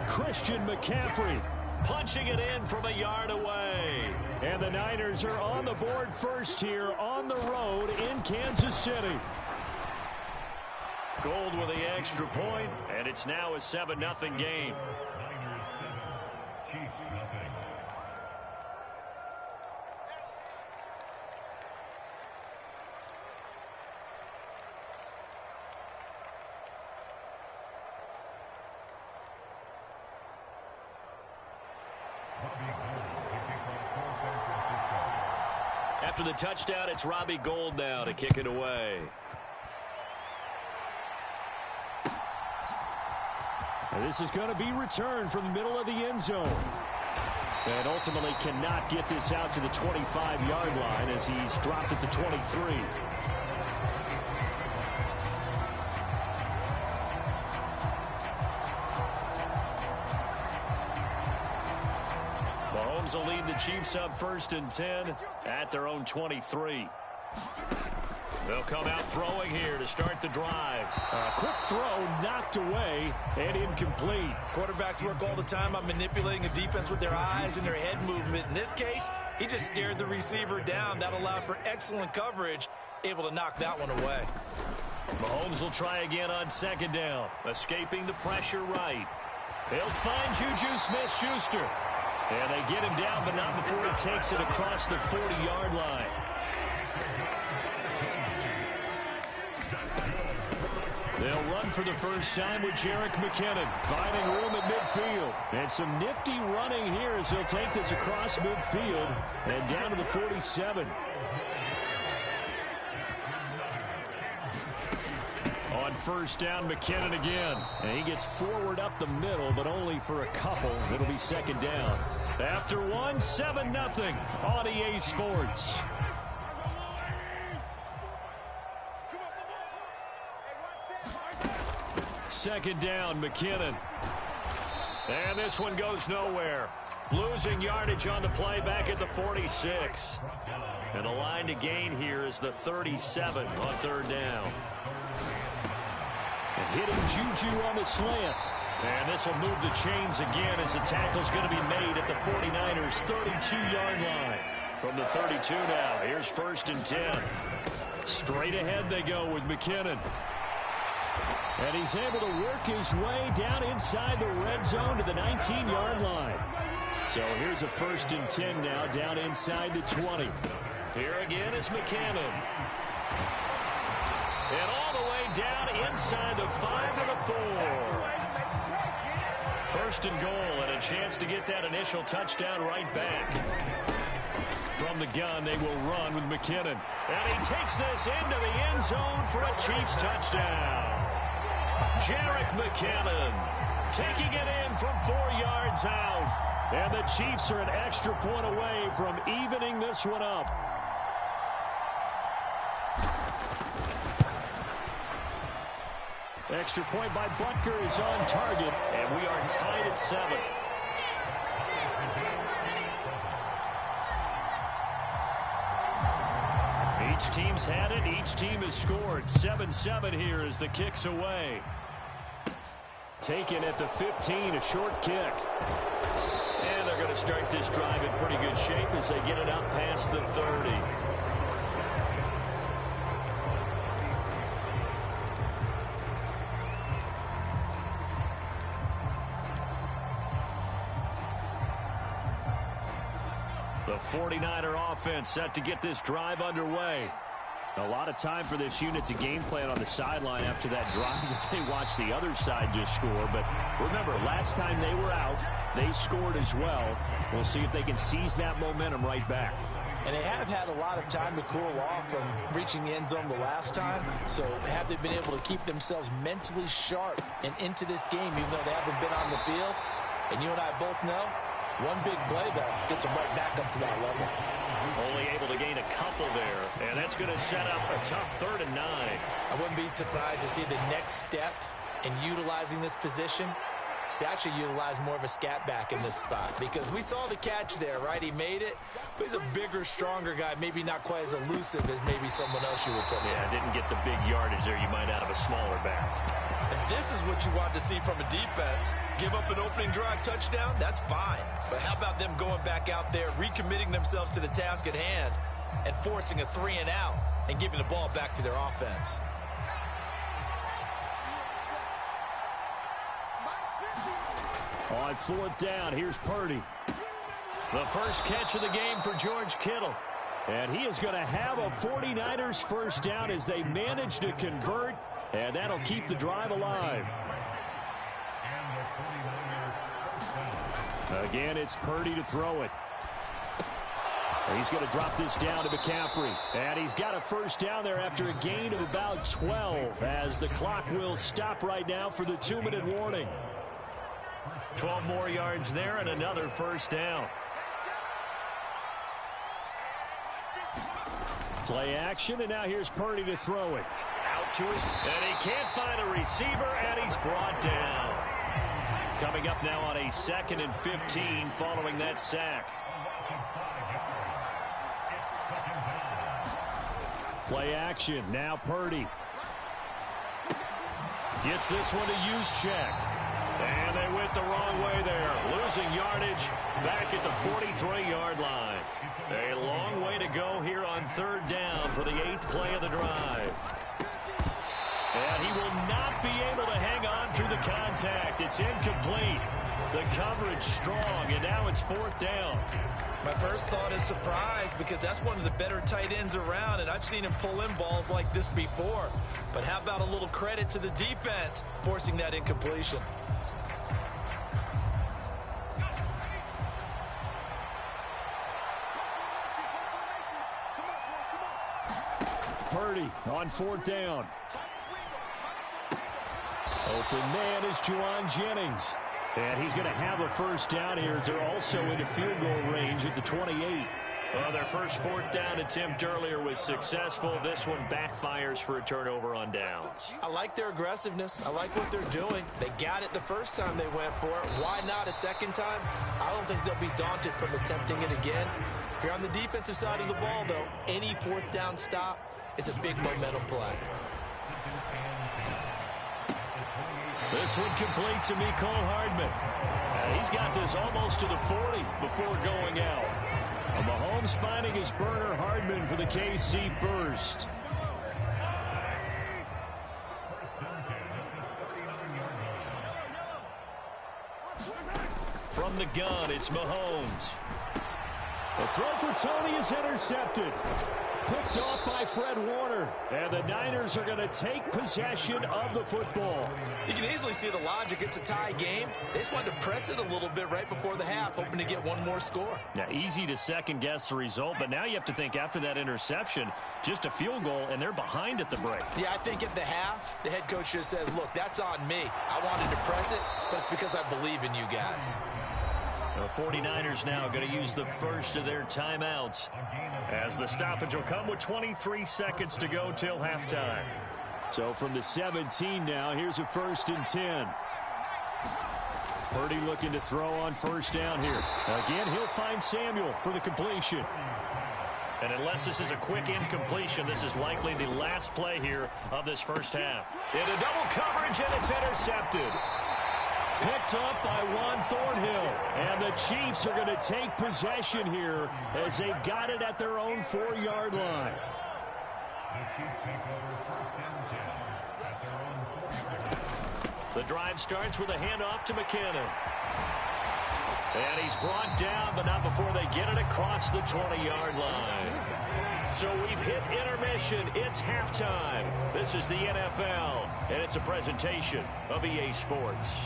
Christian McCaffrey
punching it in from a yard away.
And the Niners are on the board first here on the road in Kansas City.
Gold with the extra point, and it's now a 7-0 game.
Niners 7, Chiefs nothing.
After the touchdown, it's Robbie Gould now to kick it away.
And this is going to be returned from the middle of the end zone. And ultimately cannot get this out to the 25-yard line as he's dropped at the 23.
Mahomes will lead the Chiefs up 1st and 10 at their own 23. They'll come out throwing here to start the drive.
A quick throw knocked away and incomplete.
Quarterbacks work all the time on manipulating a defense with their eyes and their head movement. In this case, he just stared the receiver down. That allowed for excellent coverage, able to knock that one away.
Mahomes will try again on 2nd down, escaping the pressure right. He'll find Juju Smith-Schuster. And they get him down, but not before he takes it across the 40-yard line. They'll run for the first time with Jerick McKinnon, finding room at midfield. And some nifty running here as he'll take this across midfield and down to the 47. On first down, McKinnon again. And he gets forward up the middle, but only for a couple. It'll be second down. After one, 7-0 on EA Sports. Second down, McKinnon. And this one goes nowhere. Losing yardage on the play back at the 46. And the line to gain here is the 37 on third down. And hitting Juju on the slant. And this will move the chains again as the tackle's going to be made at the 49ers' 32-yard line. From the 32 now, here's first and 10. Straight ahead they go with McKinnon. And he's able to work his way down inside the red zone to the 19-yard line. So here's a first and 10 now down inside the 20. Here again is McKinnon. And all the way down inside the 5 to the 4. First and goal and a chance to get that initial touchdown right back. From the gun, they will run with McKinnon. And he takes this into the end zone for a Chiefs touchdown. Jerick McKinnon taking it in from 4 yards out. And the Chiefs are an extra point away from evening this one up. Extra point by Butker is on target, and we are tied at 7. Each team's had it. Each team has scored. 7-7 here as the kick's away. Taken at the 15, a short kick. And they're going to start this drive in pretty good shape as they get it up past the 30. The 49er offense set to get this drive underway. A lot of time for this unit to game plan on the sideline after that drive that they watched the other side just score. But remember, last time they were out, they scored as well. We'll see if they can seize that momentum right back.
And they have had a lot of time to cool off from reaching the end zone the last time. So have they been able to keep themselves mentally sharp and into this game, even though they haven't been on the field? And you and I both know, one big play, though, gets them right back up to that level.
Only able to gain a couple there, and that's going to set up a tough 3rd and 9.
I wouldn't be surprised to see the next step in utilizing this position is to actually utilize more of a scat back in this spot, because we saw the catch there, right? He made it, but he's a bigger, stronger guy, maybe not quite as elusive as maybe someone else you would put there.
Yeah, didn't get the big yardage there you might out of a smaller back.
And this is what you want to see from a defense. Give up an opening drive touchdown, that's fine. But how about them going back out there, recommitting themselves to the task at hand, and forcing a 3 and out, and giving the ball back to their offense?
On 4th down, here's Purdy. The first catch of the game for George Kittle. And he is going to have a 49ers first down as they manage to convert. And that'll keep the drive alive. Again, it's Purdy to throw it. He's going to drop this down to McCaffrey. And he's got a first down there after a gain of about 12 as the clock will stop right now for the 2-minute warning. 12 more yards there and another first down. Play action, and now here's Purdy to throw it. Out to his, and he can't find a receiver, and he's brought down. Coming up now on a 2nd and 15 following that sack. Play action, now Purdy. Gets this one to Juszczyk. And they went the wrong way there. Losing yardage back at the 43-yard line. A long way to go here on 3rd down for the 8th play of the drive. And he will not be able to hang on run through the contact. It's incomplete. The coverage strong, and now it's 4th down.
My first thought is surprise because that's one of the better tight ends around, and I've seen him pull in balls like this before. But how about a little credit to the defense forcing that incompletion?
Purdy on 4th down. Open man is Juwan Jennings. And he's going to have a first down here as they're also into field goal range at the 28.
Well, their first 4th down attempt earlier was successful. This one backfires for a turnover on downs.
I like their aggressiveness. I like what they're doing. They got it the first time they went for it. Why not a second time? I don't think they'll be daunted from attempting it again. If you're on the defensive side of the ball, though, any 4th down stop is a big momentum play.
This one complete to Mecole Hardman. And he's got this almost to the 40 before going out. And Mahomes finding his burner Hardman for the KC first. From the gun, it's Mahomes.
The throw for Tony is intercepted. Picked off by Fred Warner. And the Niners are going to take possession of the football.
You can easily see the logic. It's a tie game. They just wanted to press it a little bit right before the half, hoping to get one more score.
Now, easy to second-guess the result, but now you have to think after that interception, just a field goal, and they're behind at the break.
Yeah, I think at the half, the head coach just says, look, that's on me. I wanted to press it, but it's because I believe in you guys.
The 49ers now going to use the first of their timeouts as the stoppage will come with 23 seconds to go till halftime.
So from the 17 now, here's a 1st and 10. Purdy looking to throw on first down here. Again, he'll find Samuel for the completion.
And unless this is a quick incompletion, this is likely the last play here of this first half. Into double coverage, and it's intercepted.
Picked up by Juan Thornhill. And the Chiefs are going to take possession here as they've got it at their own 4-yard line.
The drive starts with a handoff to McKinnon. And he's brought down, but not before they get it across the 20-yard line. So we've hit intermission. It's halftime. This is the NFL, and it's a presentation of EA Sports.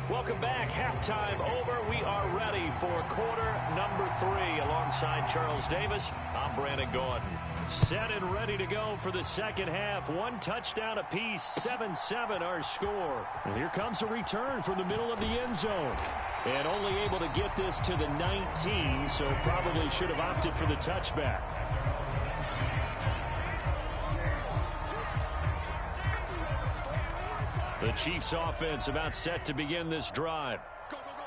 Welcome back. Halftime over. We are ready for quarter number 3. Alongside Charles Davis, I'm Brandon Gordon. Set and ready to go for the second half. 1 touchdown apiece. 7-7 our score. And here comes a return from the middle of the end zone. And only able to get this to the 19, so probably should have opted for the touchback. The Chiefs offense about set to begin this drive.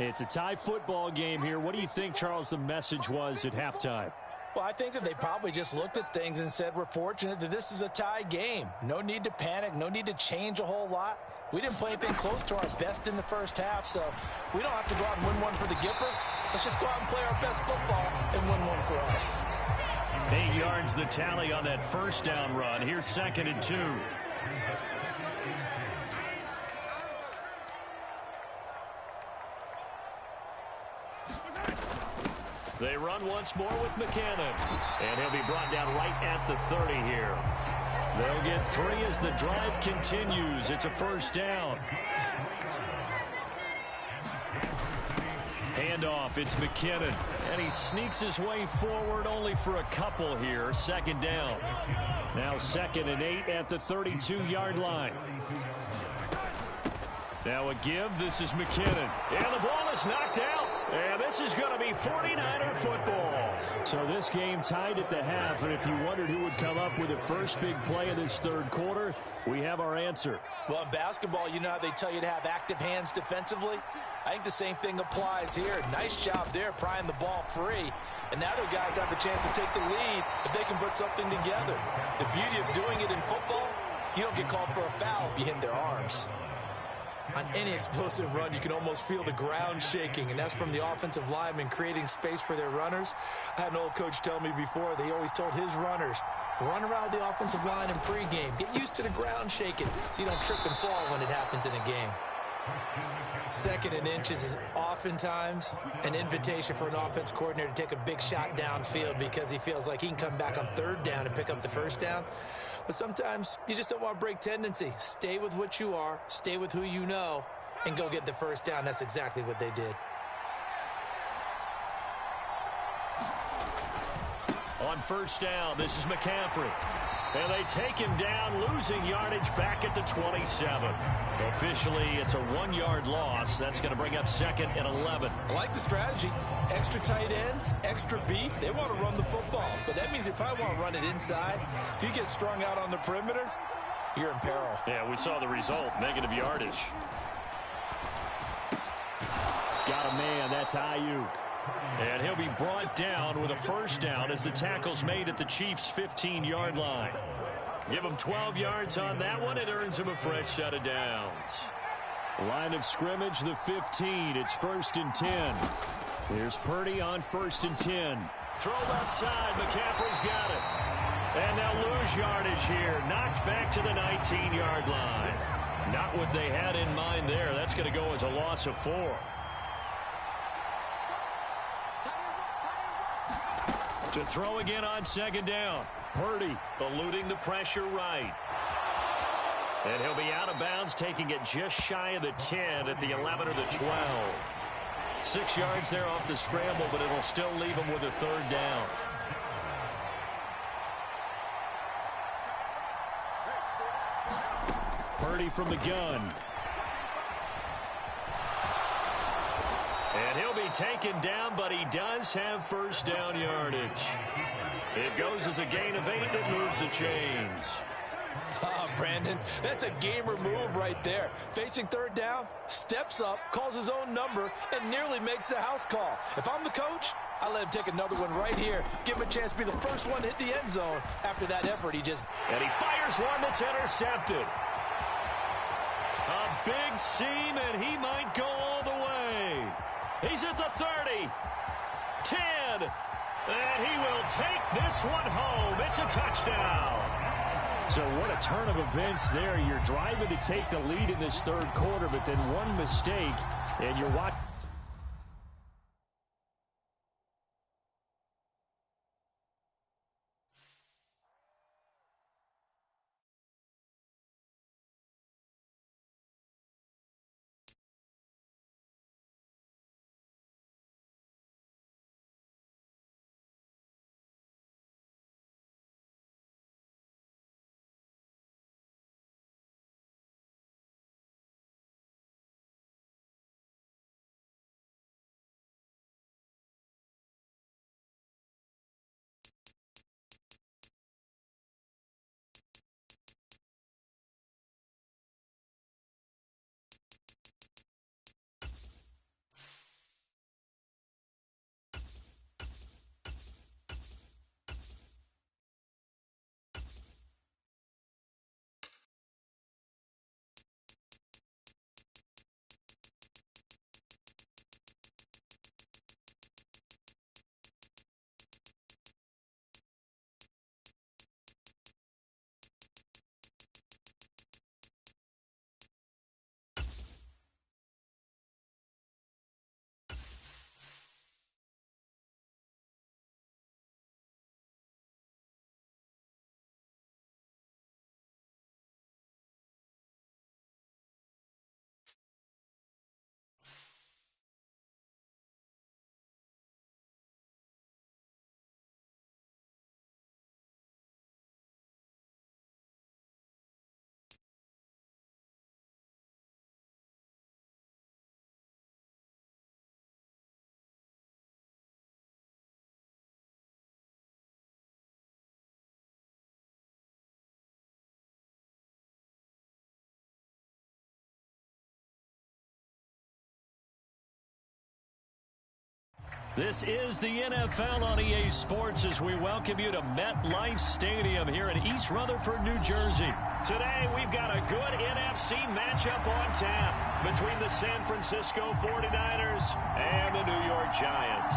It's a tie football game here. What do you think, Charles, the message was at halftime?
Well, I think that they probably just looked at things and said, we're fortunate that this is a tie game. No need to panic. No need to change a whole lot. We didn't play anything close to our best in the first half, so we don't have to go out and win one for the Gipper. Let's just go out and play our best football and win one for us.
8 yards the tally on that first down run. Here's 2nd and 2. They run once more with McKinnon. And he'll be brought down right at the 30 here. They'll get 3 as the drive continues. It's a first down. Handoff, it's McKinnon. And he sneaks his way forward only for a couple here. 2nd down. Now 2nd and 8 at the 32-yard line. Now a give. This is McKinnon. And the ball is knocked out. And this is going to be 49er football.
So this game tied at the half, and if you wondered who would come up with the first big play of this third quarter, we have our answer.
Well, in basketball, you know how they tell you to have active hands defensively? I think the same thing applies here. Nice job there prying the ball free. And now their guys have a chance to take the lead if they can put something together. The beauty of doing it in football, you don't get called for a foul if you hit their arms. On any explosive run, you can almost feel the ground shaking, and that's from the offensive linemen creating space for their runners. I had an old coach tell me before, they always told his runners, run around the offensive line in pregame. Get used to the ground shaking so you don't trip and fall when it happens in a game. Second and inches is oftentimes an invitation for an offense coordinator to take a big shot downfield because he feels like he can come back on third down and pick up the first down. But sometimes you just don't want to break tendency. Stay with what you are, stay with who you know, and go get the first down. That's exactly what they did.
On first down, this is McCaffrey. And they take him down, losing yardage back at the 27. Officially, it's a 1-yard loss. That's going to bring up 2nd and 11.
I like the strategy. Extra tight ends, extra beef. They want to run the football, but that means they probably want to run it inside. If you get strung out on the perimeter, you're in peril.
Yeah, we saw the result, negative yardage. Got a man, that's Ayuk.
And he'll be brought down with a first down as the tackle's made at the Chiefs' 15-yard line. Give him 12 yards on that one. It earns him a fresh set of downs.
Line of scrimmage, the 15. It's 1st and 10. Here's Purdy on 1st and 10.
Throw left side. McCaffrey's got it. And they'll lose yardage here. Knocked back to the 19-yard line. Not what they had in mind there. That's going to go as a loss of 4. To throw again on 2nd down. Purdy eluding the pressure right. And he'll be out of bounds, taking it just shy of the 10 at the 11 or the 12. 6 yards there off the scramble, but it'll still leave him with a 3rd down.
Purdy from the gun.
And he'll be taken down, but he does have first down yardage. It goes as a gain of 8 that moves the chains.
Brandon, that's a gamer move right there. Facing 3rd down, steps up, calls his own number, and nearly makes the house call. If I'm the coach, I let him take another one right here. Give him a chance to be the first one to hit the end zone after that effort he just...
And he fires one that's intercepted. A big seam, and he might go all the way. He's at the 30, 10, and he will take this one home. It's a touchdown.
So what a turn of events there. You're driving to take the lead in this 3rd quarter, but then one mistake, and you're watching.
This is the NFL on EA Sports as we welcome you to MetLife Stadium here in East Rutherford, New Jersey. Today, we've got a good NFC matchup on tap between the San Francisco 49ers and the New York Giants.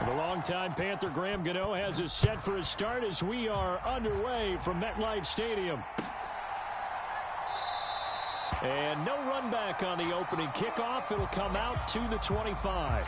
The longtime Panther Graham Gano has us set for a start as we are underway from MetLife Stadium. And no run back on the opening kickoff. It'll come out to the 25.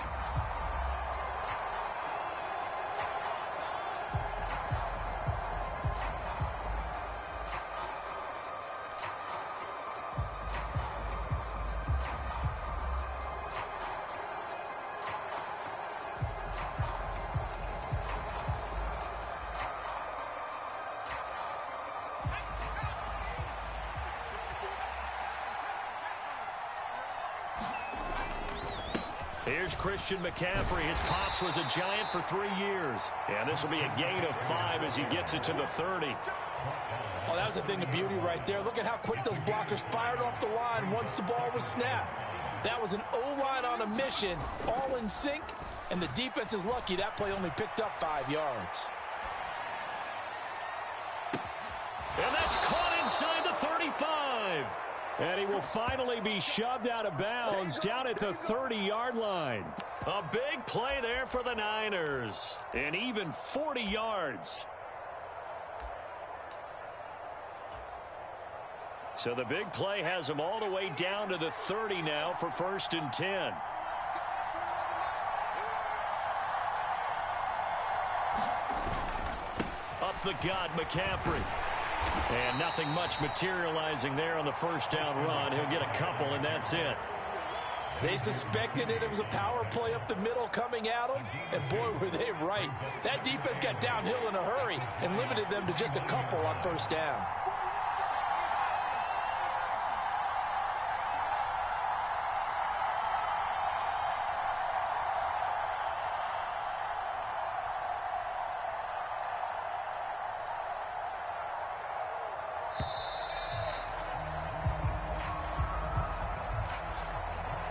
Here's Christian McCaffrey. His pops was a Giant for 3 years. And this will be a gain of 5 as he gets it to the 30.
Oh, that was a thing of beauty right there. Look at how quick those blockers fired off the line once the ball was snapped. That was an O-line on a mission, all in sync, and the defense is lucky that play only picked up 5 yards.
And that's caught inside the 35. And he will finally be shoved out of bounds down at the 30-yard line. A big play there for the Niners. And even 40 yards. So the big play has him all the way down to the 30 now for 1st and 10. Up the gut, McCaffrey. And nothing much materializing there on the first down run. He'll get a couple, and that's it.
They suspected it was a power play up the middle coming at them, and boy, were they right. That defense got downhill in a hurry and limited them to just a couple on first down.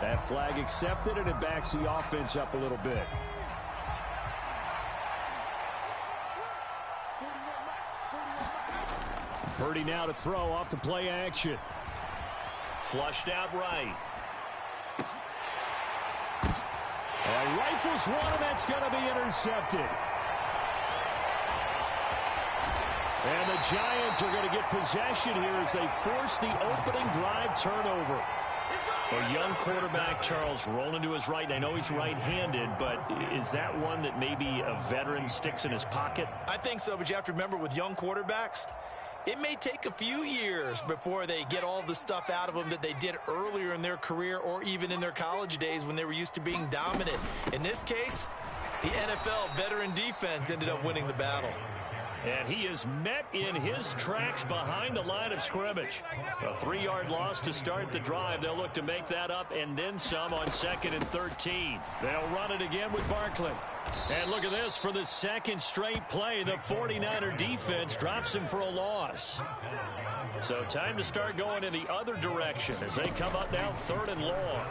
That flag accepted, and it backs the offense up a little bit. Purdy now to throw off the play action. Flushed out right. Rifles one, and that's going to be intercepted. And the Giants are going to get possession here as they force the opening drive turnover. A young quarterback, Charles, rolling to his right. I know he's right-handed, but is that one that maybe a veteran sticks in his pocket?
I think so, but you have to remember with young quarterbacks, it may take a few years before they get all the stuff out of them that they did earlier in their career or even in their college days when they were used to being dominant. In this case, the NFL veteran defense ended up winning the battle.
And he is met in his tracks behind the line of scrimmage. A 3-yard loss to start the drive. They'll look to make that up and then some on 2nd and 13. They'll run it again with Barkley. And look at this. For the second straight play, the 49er defense drops him for a loss. So time to start going in the other direction as they come up now 3rd and long.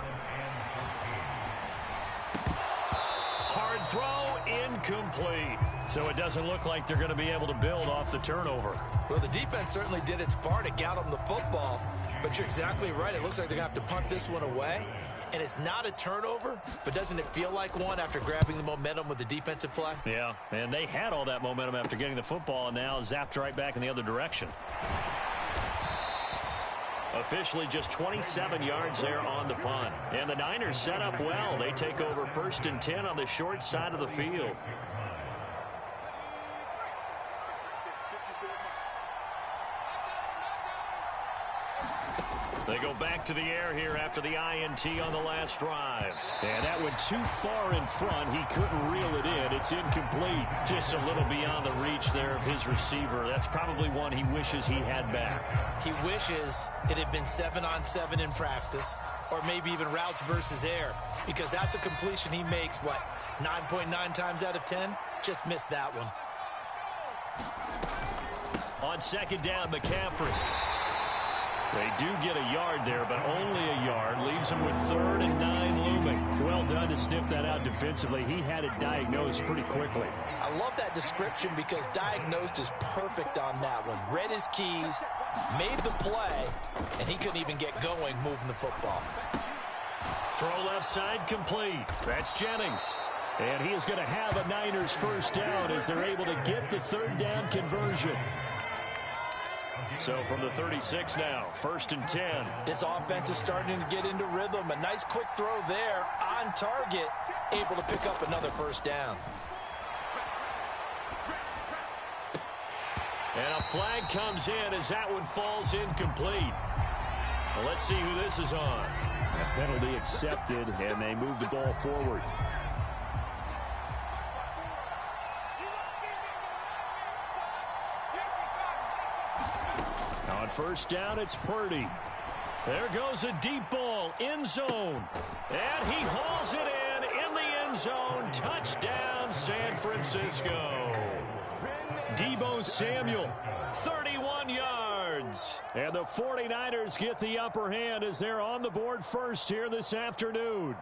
Hard throw, incomplete. So it doesn't look like they're going to be able to build off the turnover.
Well, the defense certainly did its part to get them the football. But you're exactly right. It looks like they're going to have to punt this one away. And it's not a turnover, but doesn't it feel like one after grabbing the momentum with the defensive play?
Yeah, and they had all that momentum after getting the football, and now zapped right back in the other direction. Officially just 27 yards there on the punt. And the Niners set up well. They take over 1st and 10 on the short side of the field. They go back to the air here after the INT on the last drive. And that went too far in front. He couldn't reel it in. It's incomplete. Just a little beyond the reach there of his receiver. That's probably one he wishes he had back.
He wishes it had been 7-on-7 in practice, or maybe even routes versus air, because that's a completion he makes, what, 9.9 times out of 10? Just missed that one.
On 2nd down, McCaffrey. They do get a yard there, but only a yard. Leaves him with 3rd and 9 looming. Well done to sniff that out defensively. He had it diagnosed pretty quickly.
I love that description because diagnosed is perfect on that one. Read his keys, made the play, and he couldn't even get going moving the football.
Throw left side complete. That's Jennings. And he is going to have a Niners first down as they're able to get the third down conversion. So from the 36 now, 1st and 10.
This offense is starting to get into rhythm. A nice quick throw there on target, able to pick up another first down.
And a flag comes in as that one falls incomplete. Well, let's see who this is on.
A penalty accepted, and they move the ball forward. On first down, it's Purdy.
There goes a deep ball, end zone. And he hauls it in the end zone. Touchdown, San Francisco. Deebo Samuel, 31 yards.
And the 49ers get the upper hand as they're on the board first here this afternoon.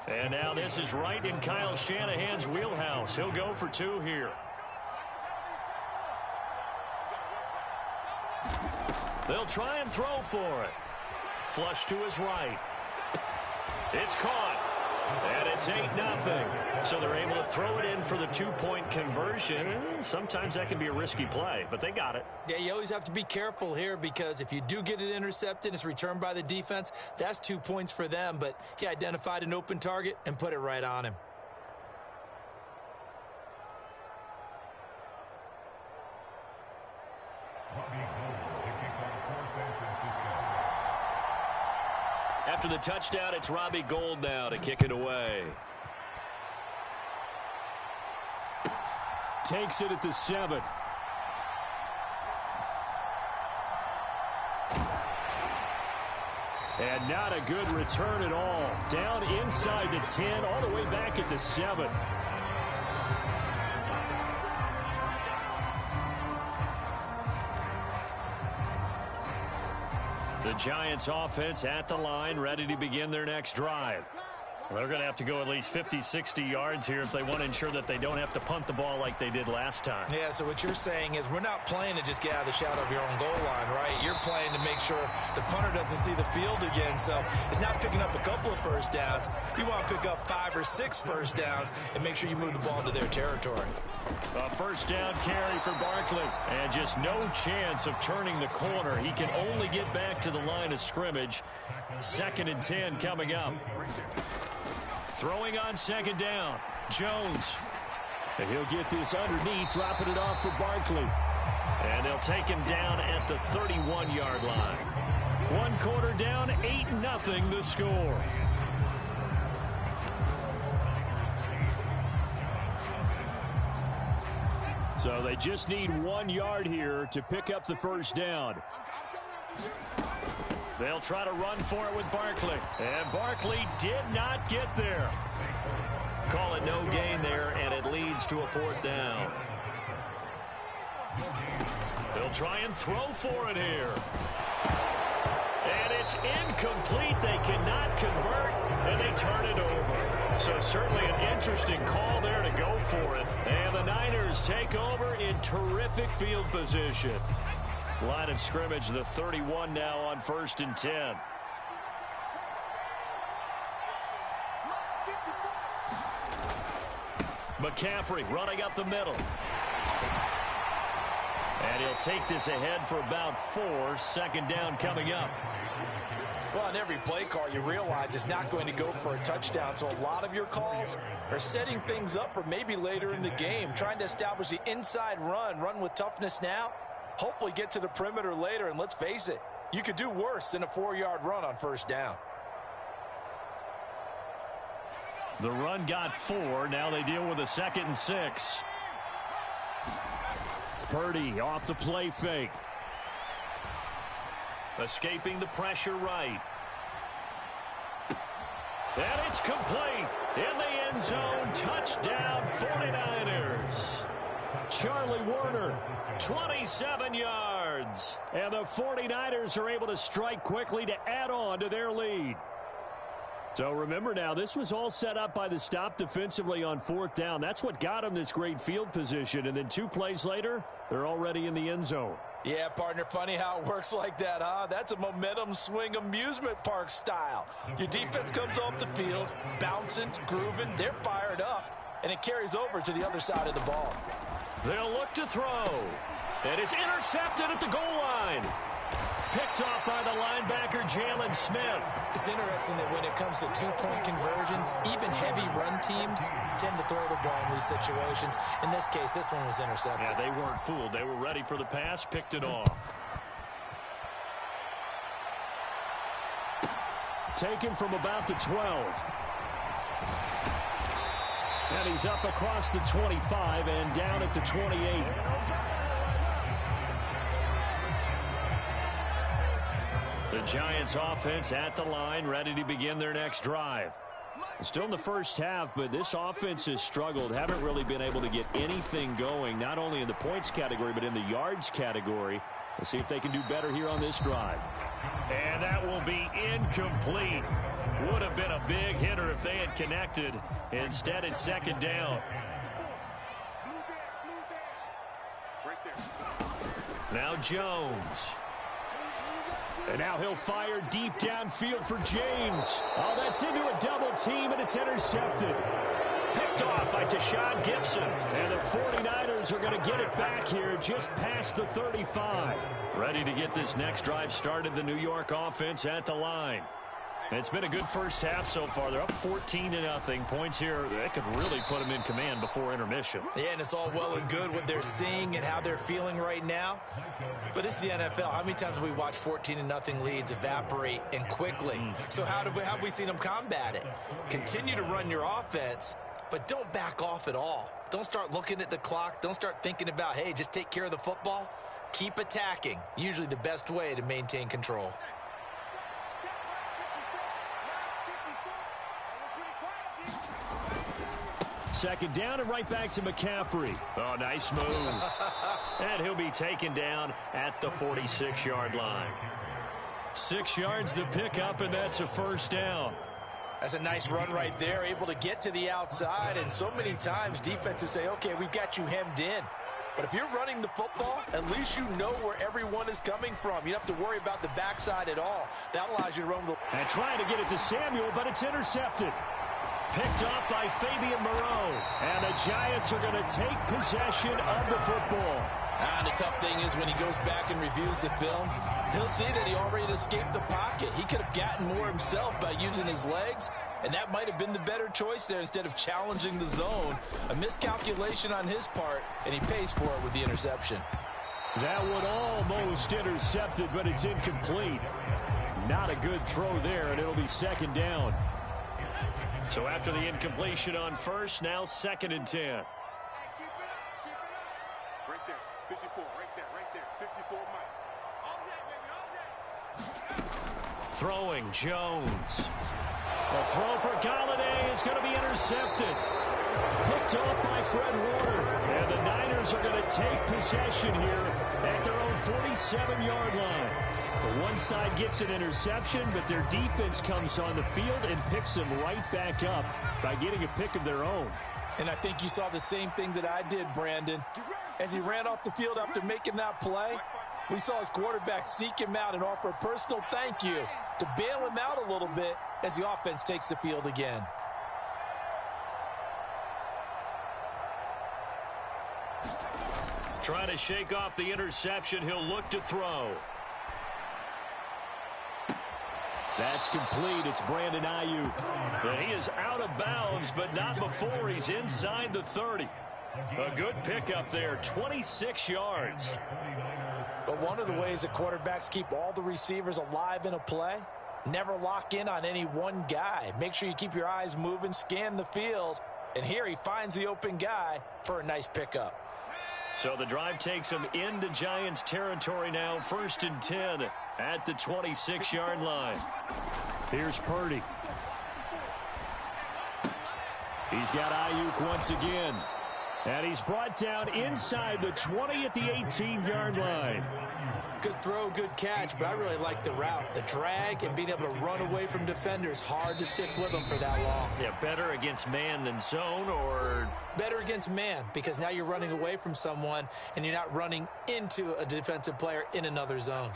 And now this is right in Kyle Shanahan's wheelhouse. He'll go for 2 here. They'll try and throw for it. Flush to his right. It's caught. And it's 8-0. So they're able to throw it in for the 2-point conversion. Sometimes that can be a risky play, but they got it.
Yeah, you always have to be careful here because if you do get it intercepted, it's returned by the defense. That's 2 points for them, but he identified an open target and put it right on him.
After the touchdown, it's Robbie Gould now to kick it away.
Takes it at the 7. And not a good return at all. Down inside the 10, all the way back at the 7.
The Giants offense at the line, ready to begin their next drive. They're going to have to go at least 50, 60 yards here if they want to ensure that they don't have to punt the ball like they did last time.
Yeah, so what you're saying is we're not playing to just get out of the shadow of your own goal line, right? You're playing to make sure the punter doesn't see the field again. So it's not picking up a couple of first downs. You want to pick up 5 or 6 first downs and make sure you move the ball into their territory.
A first down carry for Barkley.
And just no chance of turning the corner. He can only get back to the line of scrimmage. 2nd and 10 coming up. Throwing on 2nd down, Jones.
And he'll get this underneath, dropping it off for Barkley.
And they'll take him down at the 31-yard line.
1 quarter down, 8-0 the score. So they just need 1 yard here to pick up the first down.
They'll try to run for it with Barkley. And Barkley did not get there. Call it no gain there, and it leads to a 4th down. They'll try and throw for it here. And it's incomplete. They cannot convert, and they turn it over. So certainly an interesting call there to go for it. And the Niners take over in terrific field position. Line of scrimmage, the 31 now on 1st and 10. McCaffrey running up the middle. And he'll take this ahead for about 4. 2nd down coming up.
Well, on every play call, you realize it's not going to go for a touchdown. So a lot of your calls are setting things up for maybe later in the game, trying to establish the inside run with toughness now. Hopefully get to the perimeter later, and let's face it, you could do worse than a 4-yard run on 1st down.
The run got 4. Now they deal with a 2nd and 6.
Purdy off the play fake.
Escaping the pressure right. And it's complete. In the end zone, touchdown 49ers. Charlie Warner, 27 yards. And the 49ers are able to strike quickly to add on to their lead. So remember now, this was all set up by the stop defensively on 4th down. That's what got them this great field position. And then 2 plays later, they're already in the end zone.
Yeah, partner, funny how it works like that, huh? That's a momentum swing amusement park style. Your defense comes off the field, bouncing, grooving, they're fired up, and it carries over to the other side of the ball.
They'll look to throw, and it's intercepted at the goal line. Picked off by the linebacker, Jalen Smith.
It's interesting that when it comes to two-point conversions, even heavy run teams tend to throw the ball in these situations. In this case, this one was intercepted.
Yeah, they weren't fooled. They were ready for the pass, picked it off. Taken from about the 12. And he's up across the 25 and down at the 28. The Giants offense at the line, ready to begin their next drive. Still in the first half, but this offense has struggled. Haven't really been able to get anything going, not only in the points category, but in the yards category. Let's see if they can do better here on this drive. And that will be incomplete. Would have been a big hitter if they had connected. Instead, it's 2nd down. Now Jones. And now he'll fire deep downfield for James. Oh, that's into a double team, and it's intercepted. Picked off by Tashawn Gibson. And the 49ers are going to get it back here just past the 35. Ready to get this next drive started, the New York offense at the line. And it's been a good first half so far. They're up 14-0. Points here, that could really put them in command before intermission.
Yeah, and it's all well and good what they're seeing and how they're feeling right now. But it's the NFL. How many times have we watched 14-0 leads evaporate and quickly? So how have we seen them combat it? Continue to run your offense, but don't back off at all. Don't start looking at the clock. Don't start thinking about, hey, just take care of the football. Keep attacking. Usually the best way to maintain control.
Second down and right back to McCaffrey. Oh, nice move. And he'll be taken down at the 46-yard line. 6 yards the pickup, and that's a first down.
That's a nice run right there, able to get to the outside. And so many times defenses say, okay, we've got you hemmed in. But if you're running the football, at least you know where everyone is coming from. You don't have to worry about the backside at all. That allows you to run the...
And trying to get it to Samuel, but it's intercepted. Picked off by Fabian Moreau. And the Giants are going to take possession of the football.
And the tough thing is when he goes back and reviews the film, he'll see that he already escaped the pocket. He could have gotten more himself by using his legs, and that might have been the better choice there instead of challenging the zone. A miscalculation on his part, and he pays for it with the interception.
That one almost intercepted, but it's incomplete. Not a good throw there, and it'll be second down. So after the incompletion on first, now 2nd and 10.
Right there, 54, right there, 54, Mike. All day, baby, all day.
Throwing Jones. A throw for Galladay is going to be intercepted. Picked off by Fred Warner. And the Niners are going to take possession here at their own 47-yard line. One side gets an interception, but their defense comes on the field and picks them right back up by getting a pick of their own.
And I think you saw the same thing that I did, Brandon. As he ran off the field after making that play, we saw his quarterback seek him out and offer a personal thank you to bail him out a little bit as the offense takes the field again.
Trying to shake off the interception, he'll look to throw. That's complete. It's Brandon Ayuk. And he is out of bounds, but not before he's inside the 30. A good pickup there, 26 yards.
But one of the ways that quarterbacks keep all the receivers alive in a play, never lock in on any one guy. Make sure you keep your eyes moving, scan the field. And here he finds the open guy for a nice pickup.
So the drive takes him into Giants territory now, 1st and 10 at the 26-yard line. Here's Purdy. He's got Ayuk once again. And he's brought down inside the 20 at the 18-yard line.
Good throw, good catch, but I really like the route. The drag and being able to run away from defenders. Hard to stick with them for that long.
Yeah, better against man than zone, or?
Better against man, because now you're running away from someone and you're not running into a defensive player in another zone.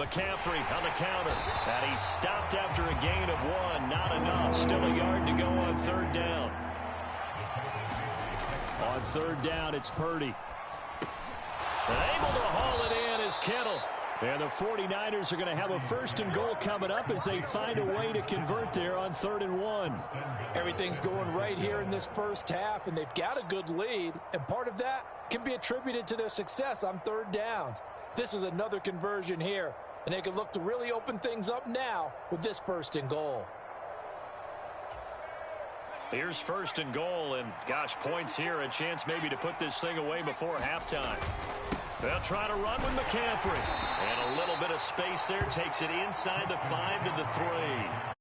McCaffrey on the counter. And he's stopped after a gain of 1. Not enough. Still a yard to go on third down. On third down, it's Purdy. And able to haul it in is Kittle. And the 49ers are going to have a first and goal coming up as they find a way to convert there on 3rd and 1.
Everything's going right here in this first half, and they've got a good lead. And part of that can be attributed to their success on third downs. This is another conversion here, and they can look to really open things up now with this 1st and goal.
Here's 1st and goal, and gosh, points here, a chance maybe to put this thing away before halftime. They'll try to run with McCaffrey. And a little bit of space there, takes it inside the 5 to the 3.